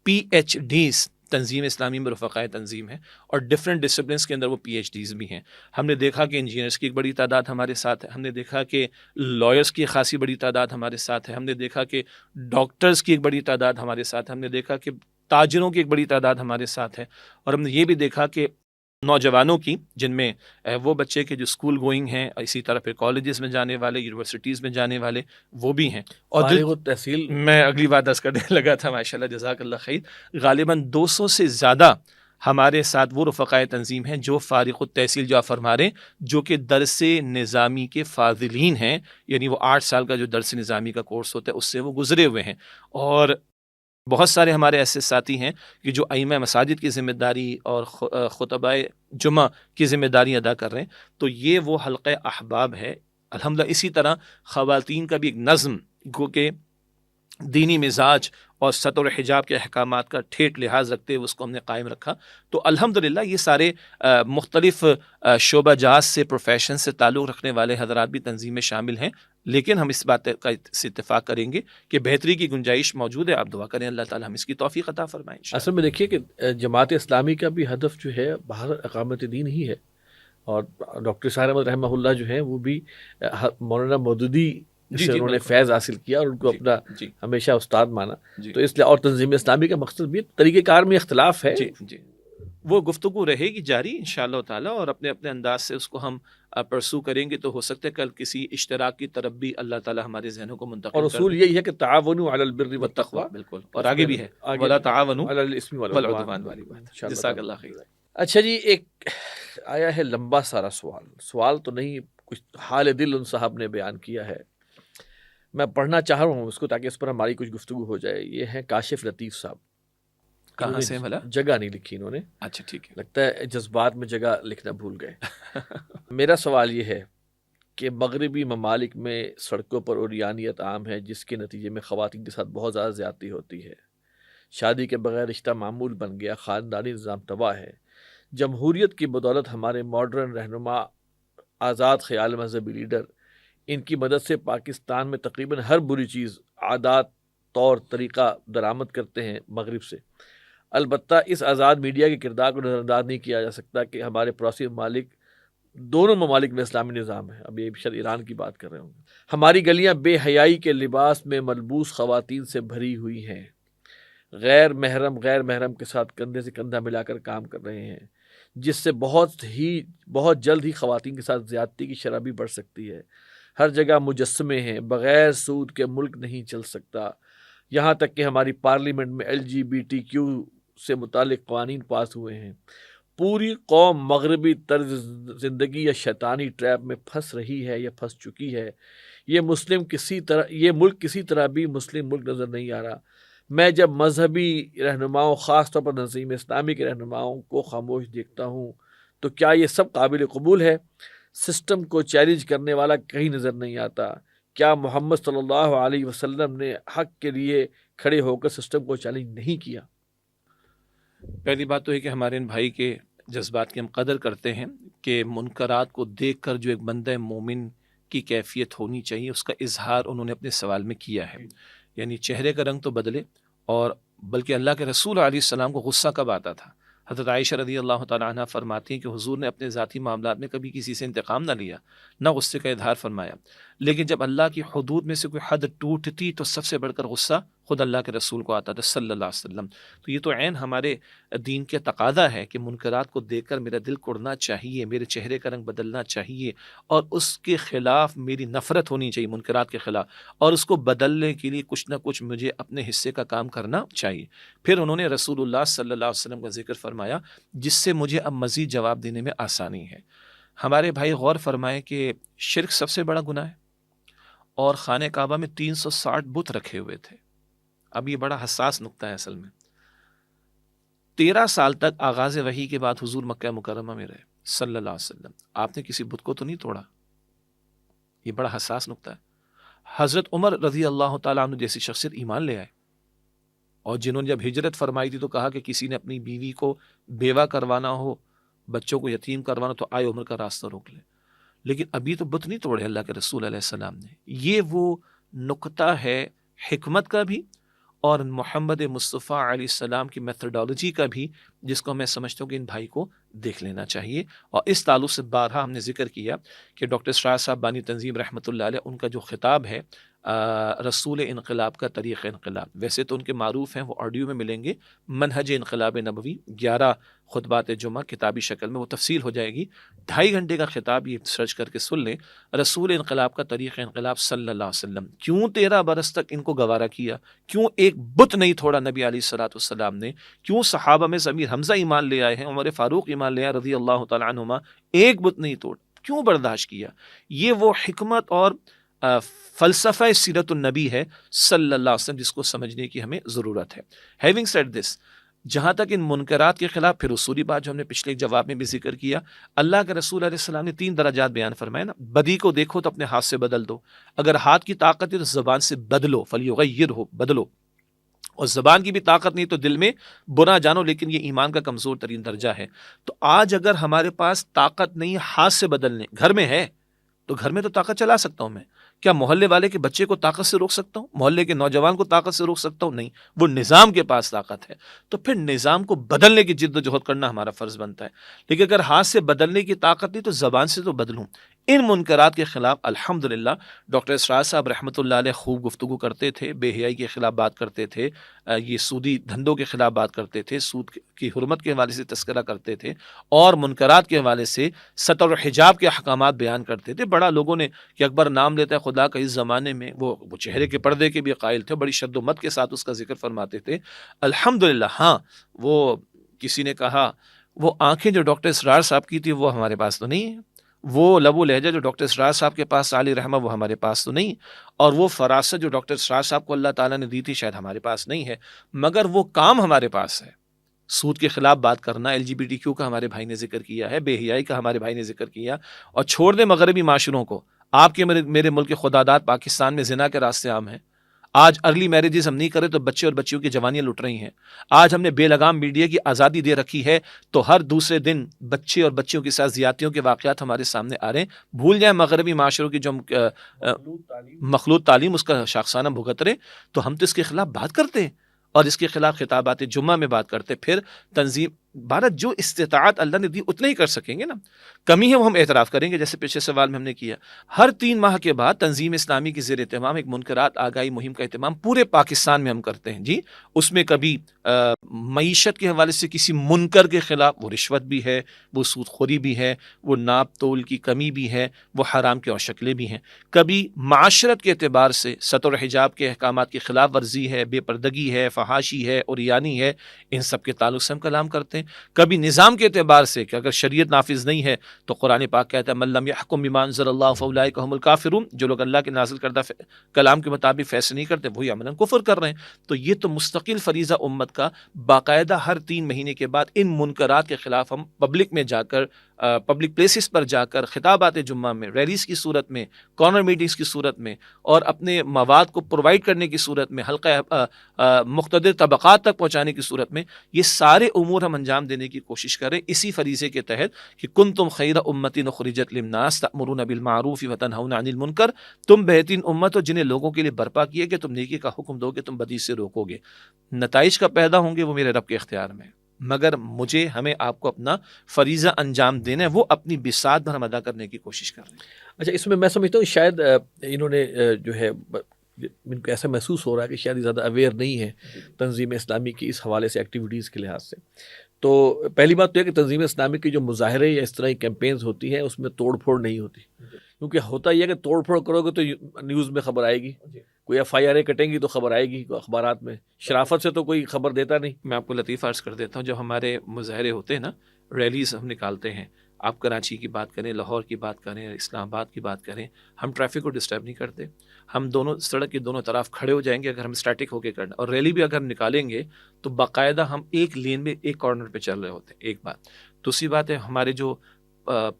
پی ایچ ڈیز تنظیم اسلامی میں رفقائے تنظیم ہیں اور ڈفرینٹ ڈسپلنس کے اندر وہ پی ایچ ڈیز بھی ہیں. ہم نے دیکھا کہ انجینئرس کی ایک بڑی تعداد ہمارے ساتھ ہے، ہم نے دیکھا کہ لائرس کی خاصی بڑی تعداد ہمارے ساتھ ہے، ہم نے دیکھا کہ ڈاکٹرز کی ایک بڑی تعداد ہمارے ساتھ ہے، ہم نے دیکھا کہ تاجروں کی ایک بڑی تعداد ہمارے ساتھ ہے، اور ہم نے یہ بھی دیکھا کہ نوجوانوں کی، جن میں وہ بچے کے جو اسکول گوئنگ ہیں، اسی طرح پھر کالجز میں جانے والے، یونیورسٹیز میں جانے والے، وہ بھی ہیں. اور فارغ التحصیل میں اگلی بات دس کرنے لگا تھا، ماشاءاللہ جزاک اللہ خیر. غالباً 200 سے زیادہ ہمارے ساتھ وہ رفقائے تنظیم ہیں جو فارغ التحصیل جو آپ فرما رہے ہیں، جو کہ درس نظامی کے فاضلین ہیں، یعنی وہ 8 سال کا جو درس نظامی کا کورس ہوتا ہے اس سے وہ گزرے ہوئے ہیں. اور بہت سارے ہمارے ایسے ساتھی ہیں کہ جو ائمہ مساجد کی ذمہ داری اور خطبہ جمعہ کی ذمہ داری ادا کر رہے ہیں. تو یہ وہ حلقہ احباب ہے الحمدللہ. اسی طرح خواتین کا بھی ایک نظم گو کہ دینی مزاج اور ستر حجاب کے احکامات کا ٹھیٹ لحاظ رکھتے ہوئے اس کو ہم نے قائم رکھا. تو الحمدللہ یہ سارے مختلف شعبہ جات سے، پروفیشن سے تعلق رکھنے والے حضرات بھی تنظیم میں شامل ہیں. لیکن ہم اس بات کا اتفاق کریں گے کہ بہتری کی گنجائش موجود ہے. آپ دعا کریں اللہ تعالی ہم اس کی توفیق عطا فرمائیں. اصل میں دیکھیے کہ جماعت اسلامی کا بھی ہدف جو ہے باہر اقامت دین ہی ہے، اور ڈاکٹر صاحب احمد رحمہ اللہ جو ہیں وہ بھی مولانا مودودی سے انہوں نے فیض حاصل کیا اور ان کو اپنا ہمیشہ استاد مانا. تو اس لیے اور تنظیم اسلامی کا مقصد بھی طریقہ کار میں اختلاف ہے، وہ گفتگو رہے گی جاری انشاءاللہ تعالی، اور اپنے اپنے انداز سے اس کو ہم پرسو کریں گے. تو ہو سکتا ہے کل کسی اشتراک کی طرف بھی اللہ تعالی ہمارے ذہنوں کو منتقل اور اصول یہی ہے کہ تعاونوا علی البر والتقوی، بالکل، اور آگے بھی ہے ولا تعاونوا علی الاسم والعدوان والی بات. جزاک اللہ خیر. اچھا جی، ایک آیا ہے لمبا سارا سوال تو نہیں، کچھ حال دل ان صاحب نے بیان کیا ہے، میں پڑھنا چاہ رہا ہوں اس کو تاکہ اس پر ہماری کچھ گفتگو ہو جائے. یہ ہے کاشف لطیف صاحب. کہاں سے بھلا؟ جگہ نہیں لکھی انہوں نے. اچھا ٹھیک ہے، لگتا ہے جذبات میں جگہ لکھنا بھول گئے. میرا سوال یہ ہے کہ مغربی ممالک میں سڑکوں پر عریانیت عام ہے، جس کے نتیجے میں خواتین کے ساتھ بہت زیادہ زیادتی ہوتی ہے. شادی کے بغیر رشتہ معمول بن گیا، خاندانی نظام تباہ ہے۔ جمہوریت کی بدولت ہمارے ماڈرن رہنما، آزاد خیال مذہبی لیڈر، ان کی مدد سے پاکستان میں تقریباً ہر بری چیز، عادات، طور طریقہ درآمد کرتے ہیں مغرب سے۔ البتہ اس آزاد میڈیا کے کردار کو نظر انداز نہیں کیا جا سکتا کہ ہمارے پڑوسی ممالک، دونوں ممالک میں اسلامی نظام ہے، اب یہ شاید ایران کی بات کر رہے ہوں گے۔ ہماری گلیاں بے حیائی کے لباس میں ملبوس خواتین سے بھری ہوئی ہیں، غیر محرم کے ساتھ کندھے سے کندھا ملا کر کام کر رہے ہیں، جس سے بہت جلد ہی خواتین کے ساتھ زیادتی کی شرح بھی بڑھ سکتی ہے۔ ہر جگہ مجسمے ہیں، بغیر سود کے ملک نہیں چل سکتا۔ یہاں تک کہ ہماری پارلیمنٹ میں LGBTQ سے متعلق قوانین پاس ہوئے ہیں۔ پوری قوم مغربی طرز زندگی یا شیطانی ٹریپ میں پھنس رہی ہے یا پھنس چکی ہے۔ یہ ملک کسی طرح بھی مسلم ملک نظر نہیں آ رہا۔ میں جب مذہبی رہنماؤں، خاص طور پر نظام اسلامی کے رہنماؤں کو خاموش دیکھتا ہوں تو کیا یہ سب قابل قبول ہے؟ سسٹم کو چیلنج کرنے والا کہیں نظر نہیں آتا۔ کیا محمد صلی اللہ علیہ وسلم نے حق کے لیے کھڑے ہو کر سسٹم کو چیلنج نہیں کیا؟ پہلی بات تو ہے کہ ہمارے ان بھائی کے جذبات کی ہم قدر کرتے ہیں کہ منکرات کو دیکھ کر جو ایک بندہ مومن کی کیفیت ہونی چاہیے اس کا اظہار انہوں نے اپنے سوال میں کیا ہے، یعنی چہرے کا رنگ تو بدلے، اور بلکہ اللہ کے رسول علیہ السلام کو غصہ کب آتا تھا؟ حضرت عائشہ رضی اللہ تعالیٰ عنہ فرماتی ہیں کہ حضور نے اپنے ذاتی معاملات میں کبھی کسی سے انتقام نہ لیا، نہ غصے کا اظہار فرمایا، لیکن جب اللہ کی حدود میں سے کوئی حد ٹوٹتی تو سب سے بڑھ کر غصہ خود اللہ کے رسول کو آتا تھا صلی اللہ علیہ وسلم۔ تو یہ تو عین ہمارے دین کے تقاضا ہے کہ منکرات کو دیکھ کر میرا دل کڑنا چاہیے، میرے چہرے کا رنگ بدلنا چاہیے، اور اس کے خلاف میری نفرت ہونی چاہیے، منکرات کے خلاف، اور اس کو بدلنے کے لیے کچھ نہ کچھ مجھے اپنے حصے کا کام کرنا چاہیے۔ پھر انہوں نے رسول اللہ صلی اللہ علیہ وسلم کا ذکر فرمایا جس سے مجھے اب مزید جواب دینے میں آسانی ہے۔ ہمارے بھائی غور فرمائیں کہ شرک سب سے بڑا گناہ ہے، اور خانہ کعبہ میں 360 بت رکھے ہوئے تھے۔ اب یہ بڑا حساس نقطہ ہے اصل میں۔ 13 سال تک آغاز وحی کے بعد حضور مکہ مکرمہ میں رہے صلی اللہ علیہ وسلم، آپ نے کسی بت کو تو نہیں توڑا۔ یہ بڑا حساس نقطہ ہے۔ حضرت عمر رضی اللہ تعالیٰ عنہ جیسی شخصیت ایمان لے آئے، اور جنہوں نے جب ہجرت فرمائی تھی تو کہا کہ کسی نے اپنی بیوی کو بیوہ کروانا ہو، بچوں کو یتیم کروانا تو آئے عمر کا راستہ روک لے، لیکن ابھی تو بت نہیں توڑے اللہ کے رسول علیہ السلام نے۔ یہ وہ نقطہ ہے حکمت کا بھی اور محمد مصطفیٰ علیہ السلام کی میتھڈالوجی کا بھی، جس کو میں سمجھتا ہوں کہ ان بھائی کو دیکھ لینا چاہیے۔ اور اس تعلق سے بارہا ہم نے ذکر کیا کہ ڈاکٹر اسرار صاحب بانی تنظیم رحمۃ اللہ علیہ، ان کا جو خطاب ہے رسول انقلاب کا طریق انقلاب، ویسے تو ان کے معروف ہیں، وہ آڈیو میں ملیں گے، منہج انقلاب نبوی، 11 خطبات جمعہ کتابی شکل میں وہ تفصیل ہو جائے گی، 2.5 گھنٹے کا خطاب، یہ سرچ کر کے سن لیں۔ رسول انقلاب کا طریق انقلاب صلی اللہ علیہ وسلم، کیوں 13 برس تک ان کو گوارا کیا، کیوں ایک بت نہیں توڑا نبی علیہ الصلوۃ والسلام نے، کیوں صحابہ میں امیر حمزہ ایمان لے آئے ہیں، عمر فاروق ایمان لے آئے رضی اللہ تعالیٰ عنہما، ایک بت نہیں توڑ، کیوں برداشت کیا؟ یہ وہ حکمت اور فلسفہ سیرت النبی ہے صلی اللہ علیہ وسلم، جس کو سمجھنے کی ہمیں ضرورت ہے۔ ہیونگ سیڈ دس، جہاں تک ان منکرات کے خلاف، پھر اصولی بات جو ہم نے پچھلے جواب میں بھی ذکر کیا، اللہ کے رسول علیہ السلام نے 3 درجات بیان فرمائے نا، بدی کو دیکھو تو اپنے ہاتھ سے بدل دو، اگر ہاتھ کی طاقت ہے تو زبان سے بدلو، فلیغیرہ، بدلو، اور زبان کی بھی طاقت نہیں تو دل میں برا جانو، لیکن یہ ایمان کا کمزور ترین درجہ ہے۔ تو آج اگر ہمارے پاس طاقت نہیں ہاتھ سے بدلنے، گھر میں ہے تو گھر میں تو طاقت چلا سکتا ہوں میں، کیا محلے والے کے بچے کو طاقت سے روک سکتا ہوں؟ محلے کے نوجوان کو طاقت سے روک سکتا ہوں؟ نہیں، وہ نظام کے پاس طاقت ہے، تو پھر نظام کو بدلنے کی جد و جہد کرنا ہمارا فرض بنتا ہے۔ لیکن اگر ہاتھ سے بدلنے کی طاقت نہیں تو زبان سے تو بدلوں۔ ان منکرات کے خلاف الحمدللہ ڈاکٹر اسرار صاحب رحمۃ اللہ علیہ خوب گفتگو کرتے تھے، بے حیائی کے خلاف بات کرتے تھے، یہ سودی دھندوں کے خلاف بات کرتے تھے، سود کی حرمت کے حوالے سے تذکرہ کرتے تھے، اور منکرات کے حوالے سے ستر و حجاب کے احکامات بیان کرتے تھے۔ بڑا لوگوں نے کہ اکبر نام لیتا ہے خدا کا، اس زمانے میں وہ چہرے کے پردے کے بھی قائل تھے، بڑی شد و مت کے ساتھ اس کا ذکر فرماتے تھے۔ الحمدللہ، ہاں، وہ کسی نے کہا وہ آنکھیں جو ڈاکٹر اسرار صاحب کی تھی وہ ہمارے پاس تو نہیں ہے، وہ لب و لہجہ جو ڈاکٹر اسرار صاحب کے پاس علی رحمہ وہ ہمارے پاس تو نہیں، اور وہ فراست جو ڈاکٹر اسرار صاحب کو اللہ تعالیٰ نے دی تھی شاید ہمارے پاس نہیں ہے، مگر وہ کام ہمارے پاس ہے۔ سود کے خلاف بات کرنا، LGBTQ کا ہمارے بھائی نے ذکر کیا ہے، بے حیائی کا ہمارے بھائی نے ذکر کیا، اور چھوڑ دیں مغربی معاشروں کو، آپ کے میرے ملک خداداد پاکستان میں زنا کے راستے عام ہیں، آج ارلی میرجز ہم نہیں کرے تو بچے اور بچیوں کی جوانیاں لٹ رہی ہیں. آج ہم نے بے لگام میڈیا کی آزادی دے رکھی ہے تو ہر دوسرے دن بچے اور بچیوں کے ساتھ زیادتیوں کے واقعات ہمارے سامنے آ رہے ہیں. بھول جائیں مغربی معاشروں کی جو مخلوط تعلیم اس کا شاخسانہ بھگت رہے, تو ہم تو اس کے خلاف بات کرتے ہیں اور اس کے خلاف خطابات جمعہ میں بات کرتے. پھر تنظیم بھارت جو استطاعت اللہ نے دی اتنا ہی کر سکیں گے نا, کمی ہے وہ ہم اعتراف کریں گے. جیسے پچھلے سوال میں ہم نے کیا, ہر 3 ماہ کے بعد تنظیم اسلامی کی زیر اہتمام ایک منکرات آگاہی مہم کا اہتمام پورے پاکستان میں ہم کرتے ہیں. جی اس میں کبھی معیشت کے حوالے سے کسی منکر کے خلاف, وہ رشوت بھی ہے, وہ سود خوری بھی ہے, وہ ناپ تول کی کمی بھی ہے, وہ حرام کی اور شکلیں بھی ہیں. کبھی معاشرت کے اعتبار سے سطر حجاب کے احکامات کی خلاف ورزی ہے, بے پردگی ہے, فحاشی ہے, عریانی ہے, ان سب کے تعلق سے ہم کلام کرتے ہیں. کبھی نظام کے اعتبار سے کہ اگر شریعت نافذ نہیں ہے تو قرآن پاک کہتا ہے من لم یحکم بما انزل اللہ فاولئک هم الکافرون, جو لوگ اللہ کے نازل کردہ کلام کے مطابق فیصلے نہیں کرتے وہی عملاً کفر کر رہے ہیں. تو یہ تو مستقل فریضہ امت کا, باقاعدہ ہر 3 مہینے کے بعد ان منکرات کے خلاف ہم پبلک میں جا کر, پبلک پلیسز پر جا کر, خطابات جمعہ میں, ریلیز کی صورت میں, کارنر میٹنگز کی صورت میں, اور اپنے مواد کو پرووائڈ کرنے کی صورت میں, حلقہ مقتدر طبقات تک پہنچانے کی صورت میں, یہ سارے امور ہم انجام دینے کی کوشش کریں اسی فریضے کے تحت کہ کنتم خیر امت اخرجت للناس تأمرون بالمعروف وتنہون عن المنکر, تم بہترین امت ہو جنہیں لوگوں کے لیے برپا کیے کہ تم نیکی کا حکم دو گے, تم بدی سے روکو گے. نتائج کا پیدا ہوں گے وہ میرے رب کے اختیار میں, مگر مجھے ہمیں آپ کو اپنا فریضہ انجام دینا ہے, وہ اپنی بساط پر ہم ادا کرنے کی کوشش کر رہے ہیں. اچھا, اس میں میں سمجھتا ہوں شاید انہوں نے جو ہے ان کو ایسا محسوس ہو رہا ہے کہ شاید زیادہ اویئر نہیں ہے تنظیم اسلامی کی اس حوالے سے ایکٹیویٹیز کے لحاظ سے. تو پہلی بات تو ہے کہ تنظیم اسلامی کی جو مظاہرے یا اس طرح کی کیمپینز ہوتی ہیں اس میں توڑ پھوڑ نہیں ہوتی, کیونکہ ہوتا یہ ہے کہ توڑ پھوڑ کرو گے تو نیوز میں خبر آئے گی, کوئی FIR کٹیں گی تو خبر آئے گی اخبارات میں, شرافت سے تو کوئی خبر دیتا نہیں. میں آپ کو لطیفہ عرض کر دیتا ہوں, جب ہمارے مظاہرے ہوتے ہیں نا, ریلیز ہم نکالتے ہیں, آپ کراچی کی بات کریں, لاہور کی بات کریں, اسلام آباد کی بات کریں, ہم ٹریفک کو ڈسٹرب نہیں کرتے. ہم دونوں سڑک کے دونوں طرف کھڑے ہو جائیں گے اگر ہم اسٹیٹک ہو کے کرنا, اور ریلی بھی اگر ہم نکالیں گے تو باقاعدہ ہم ایک لین میں ایک کارنر پہ چل رہے ہوتے ہیں. ایک بات. دوسری بات ہے, ہمارے جو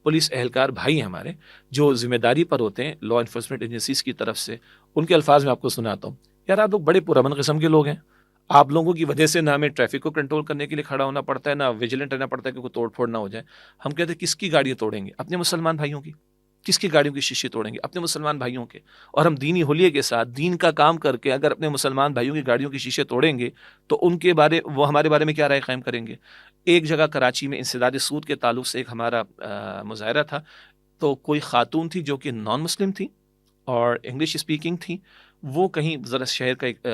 پولیس اہلکار بھائی ہیں ہمارے, جو ذمہ داری پر ہوتے ہیں لا انفورسمنٹ ایجنسیز کی طرف سے, ان کے الفاظ میں آپ کو سناتا ہوں. یار آپ لوگ بڑے پرامن قسم کے لوگ ہیں, آپ لوگوں کی وجہ سے نہ ہمیں ٹریفک کو کنٹرول کرنے کے لیے کھڑا ہونا پڑتا ہے, نہ ویجیلنٹ رہنا پڑتا ہے کہ کوئی توڑ پھوڑ نہ ہو جائے. ہم کہتے ہیں کس کی گاڑیاں توڑیں گے؟ اپنے مسلمان بھائیوں کی. کس کی گاڑیوں کی شیشے توڑیں گے؟ اپنے مسلمان بھائیوں کے. اور ہم دینی حلیے کے ساتھ دین کا کام کر کے اگر اپنے مسلمان بھائیوں کی گاڑیوں کی شیشے توڑیں گے تو ان کے بارے, وہ ہمارے بارے میں کیا رائے قائم کریں گے؟ ایک جگہ کراچی میں انسداد سود کے تعلق سے ایک ہمارا مظاہرہ تھا, تو کوئی خاتون تھی جو کہ نان مسلم تھی اور انگلش اسپیکنگ تھی. وہ کہیں ذرا شہر کا ایک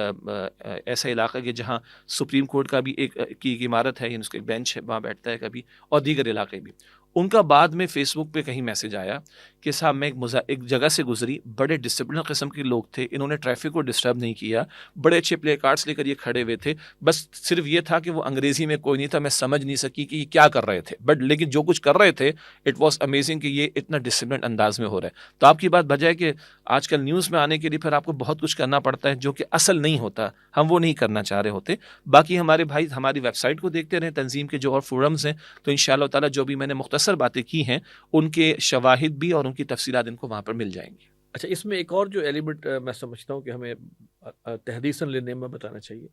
ایسا علاقہ کہ جہاں سپریم کورٹ کا بھی ایک عمارت ہے, یعنی اس کا ایک بینچ ہے, وہاں بیٹھتا ہے کبھی, اور دیگر علاقے بھی. ان کا بعد میں فیس بک پہ کہیں میسج آیا کہ صاحب میں ایک جگہ سے گزری, بڑے ڈسپلن قسم کے لوگ تھے, انہوں نے ٹریفک کو ڈسٹرب نہیں کیا, بڑے اچھے پلے کارڈس لے کر یہ کھڑے ہوئے تھے, بس صرف یہ تھا کہ وہ انگریزی میں کوئی نہیں تھا, میں سمجھ نہیں سکی کہ یہ کیا کر رہے تھے, بٹ لیکن جو کچھ کر رہے تھے اٹ واز امیزنگ کہ یہ اتنا ڈسپلن انداز میں ہو رہا ہے. تو آپ کی بات بجائے کہ آج کل نیوز میں آنے کے لیے پھر آپ کو بہت کچھ کرنا پڑتا ہے جو کہ اصل نہیں ہوتا, ہم وہ نہیں کرنا چاہ رہے ہوتے. باقی ہمارے بھائی ہماری ویب سائٹ کو دیکھتے رہیں, تنظیم کے جو اور فورمز ہیں, تو انشاءاللہ تعالیٰ جو بھی میں نے مختصر باتیں کی ہیں ان کے شواہد بھی اور ان کی تفصیلات ان کو وہاں پر مل جائیں گی. اچھا, اس میں ایک اور جو ایلیمنٹ میں سمجھتا ہوں کہ ہمیں تحدیثاً لینے میں بتانا چاہیے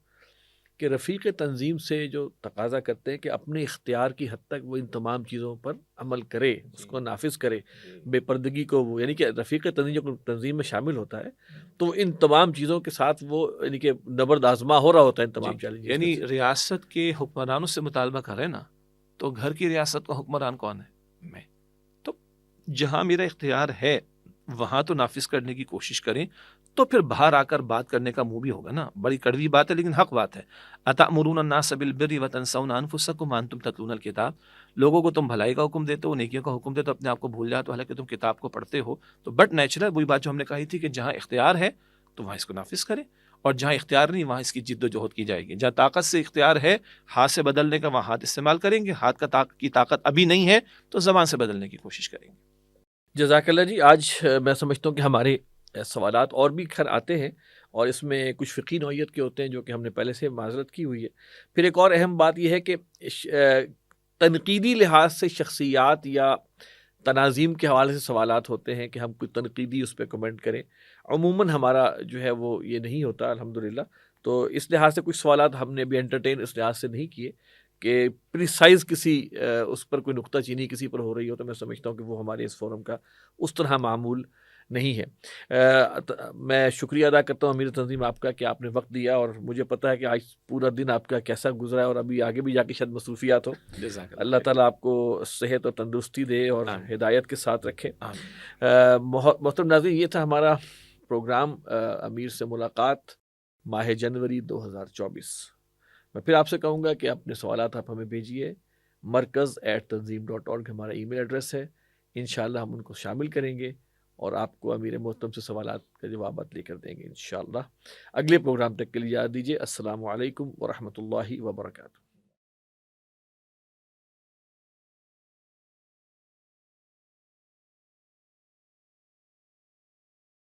کہ رفیق تنظیم سے جو تقاضا کرتے ہیں کہ اپنے اختیار کی حد تک وہ ان تمام چیزوں پر عمل کرے, اس کو نافذ کرے, بے پردگی کو وہ, یعنی کہ رفیق تنظیم جو تنظیم میں شامل ہوتا ہے تو ان تمام چیزوں کے ساتھ وہ یعنی کہ نبرد آزما ہو رہا ہوتا ہے ان تمام چیلنجز. یعنی ریاست کے حکمرانوں سے مطالبہ کریں نا, تو گھر کی ریاست کا حکمران کون ہے؟ میں. تو جہاں میرا اختیار ہے وہاں تو نافذ کرنے کی کوشش کریں, تو پھر باہر آ کر بات کرنے کا منہ بھی ہوگا نا. بڑی کڑوی بات ہے لیکن حق بات ہے. اتأمرون الناس بالبر وتنسون انفسکم وانتم تتلون الکتاب, لوگوں کو تم بھلائی کا حکم دیتے ہو, نیکیوں کا حکم دیتے ہو, اپنے آپ کو بھول جاتے ہو حالانکہ تم کتاب کو پڑھتے ہو. تو بٹ نیچرل وہی بات جو ہم نے کہی تھی کہ جہاں اختیار ہے تو وہاں اس کو نافذ کریں, اور جہاں اختیار نہیں وہاں اس کی جد و جہد کی جائے گی. جہاں طاقت سے اختیار ہے ہاتھ سے بدلنے کا, وہاں ہاتھ استعمال کریں گے. ہاتھ کی طاقت ابھی نہیں ہے تو زبان سے بدلنے کی کوشش کریں گے. جزاک اللہ جی. آج میں سمجھتا ہوں کہ ہمارے سوالات اور بھی خیر آتے ہیں, اور اس میں کچھ فقہی نوعیت کے ہوتے ہیں جو کہ ہم نے پہلے سے معذرت کی ہوئی ہے. پھر ایک اور اہم بات یہ ہے کہ تنقیدی لحاظ سے شخصیات یا تناظیم کے حوالے سے سوالات ہوتے ہیں کہ ہم کوئی تنقیدی اس پہ کمنٹ کریں, عموماً ہمارا جو ہے وہ یہ نہیں ہوتا الحمدللہ. تو اس لحاظ سے کچھ سوالات ہم نے بھی انٹرٹین اس لحاظ سے نہیں کیے کہ پریسائز کسی اس پر کوئی نکتہ چینی کسی پر ہو رہی ہو، تو میں سمجھتا ہوں کہ وہ ہمارے اس فورم کا اس طرح معمول نہیں ہے. میں شکریہ ادا کرتا ہوں امیر تنظیم آپ کا کہ آپ نے وقت دیا، اور مجھے پتہ ہے کہ آج پورا دن آپ کا کیسا گزرا ہے، اور ابھی آگے بھی جا کے شاید مصروفیات ہو. جزاک اللہ تعالیٰ آپ کو صحت اور تندرستی دے اور آمین. ہدایت کے ساتھ رکھے. آمین. محترم ناظرین، یہ تھا ہمارا پروگرام امیر سے ملاقات ماہ جنوری 2024. میں پھر آپ سے کہوں گا کہ اپنے سوالات آپ ہمیں بھیجیے. markaz@tanzeem.org ہمارا ای میل ایڈریس ہے. انشاءاللہ ہم ان کو شامل کریں گے اور آپ کو امیر محترم سے سوالات کا جوابات لے کر دیں گے انشاءاللہ. اگلے پروگرام تک کے لیے یاد دیجیے. السلام علیکم ورحمۃ اللہ وبرکاتہ.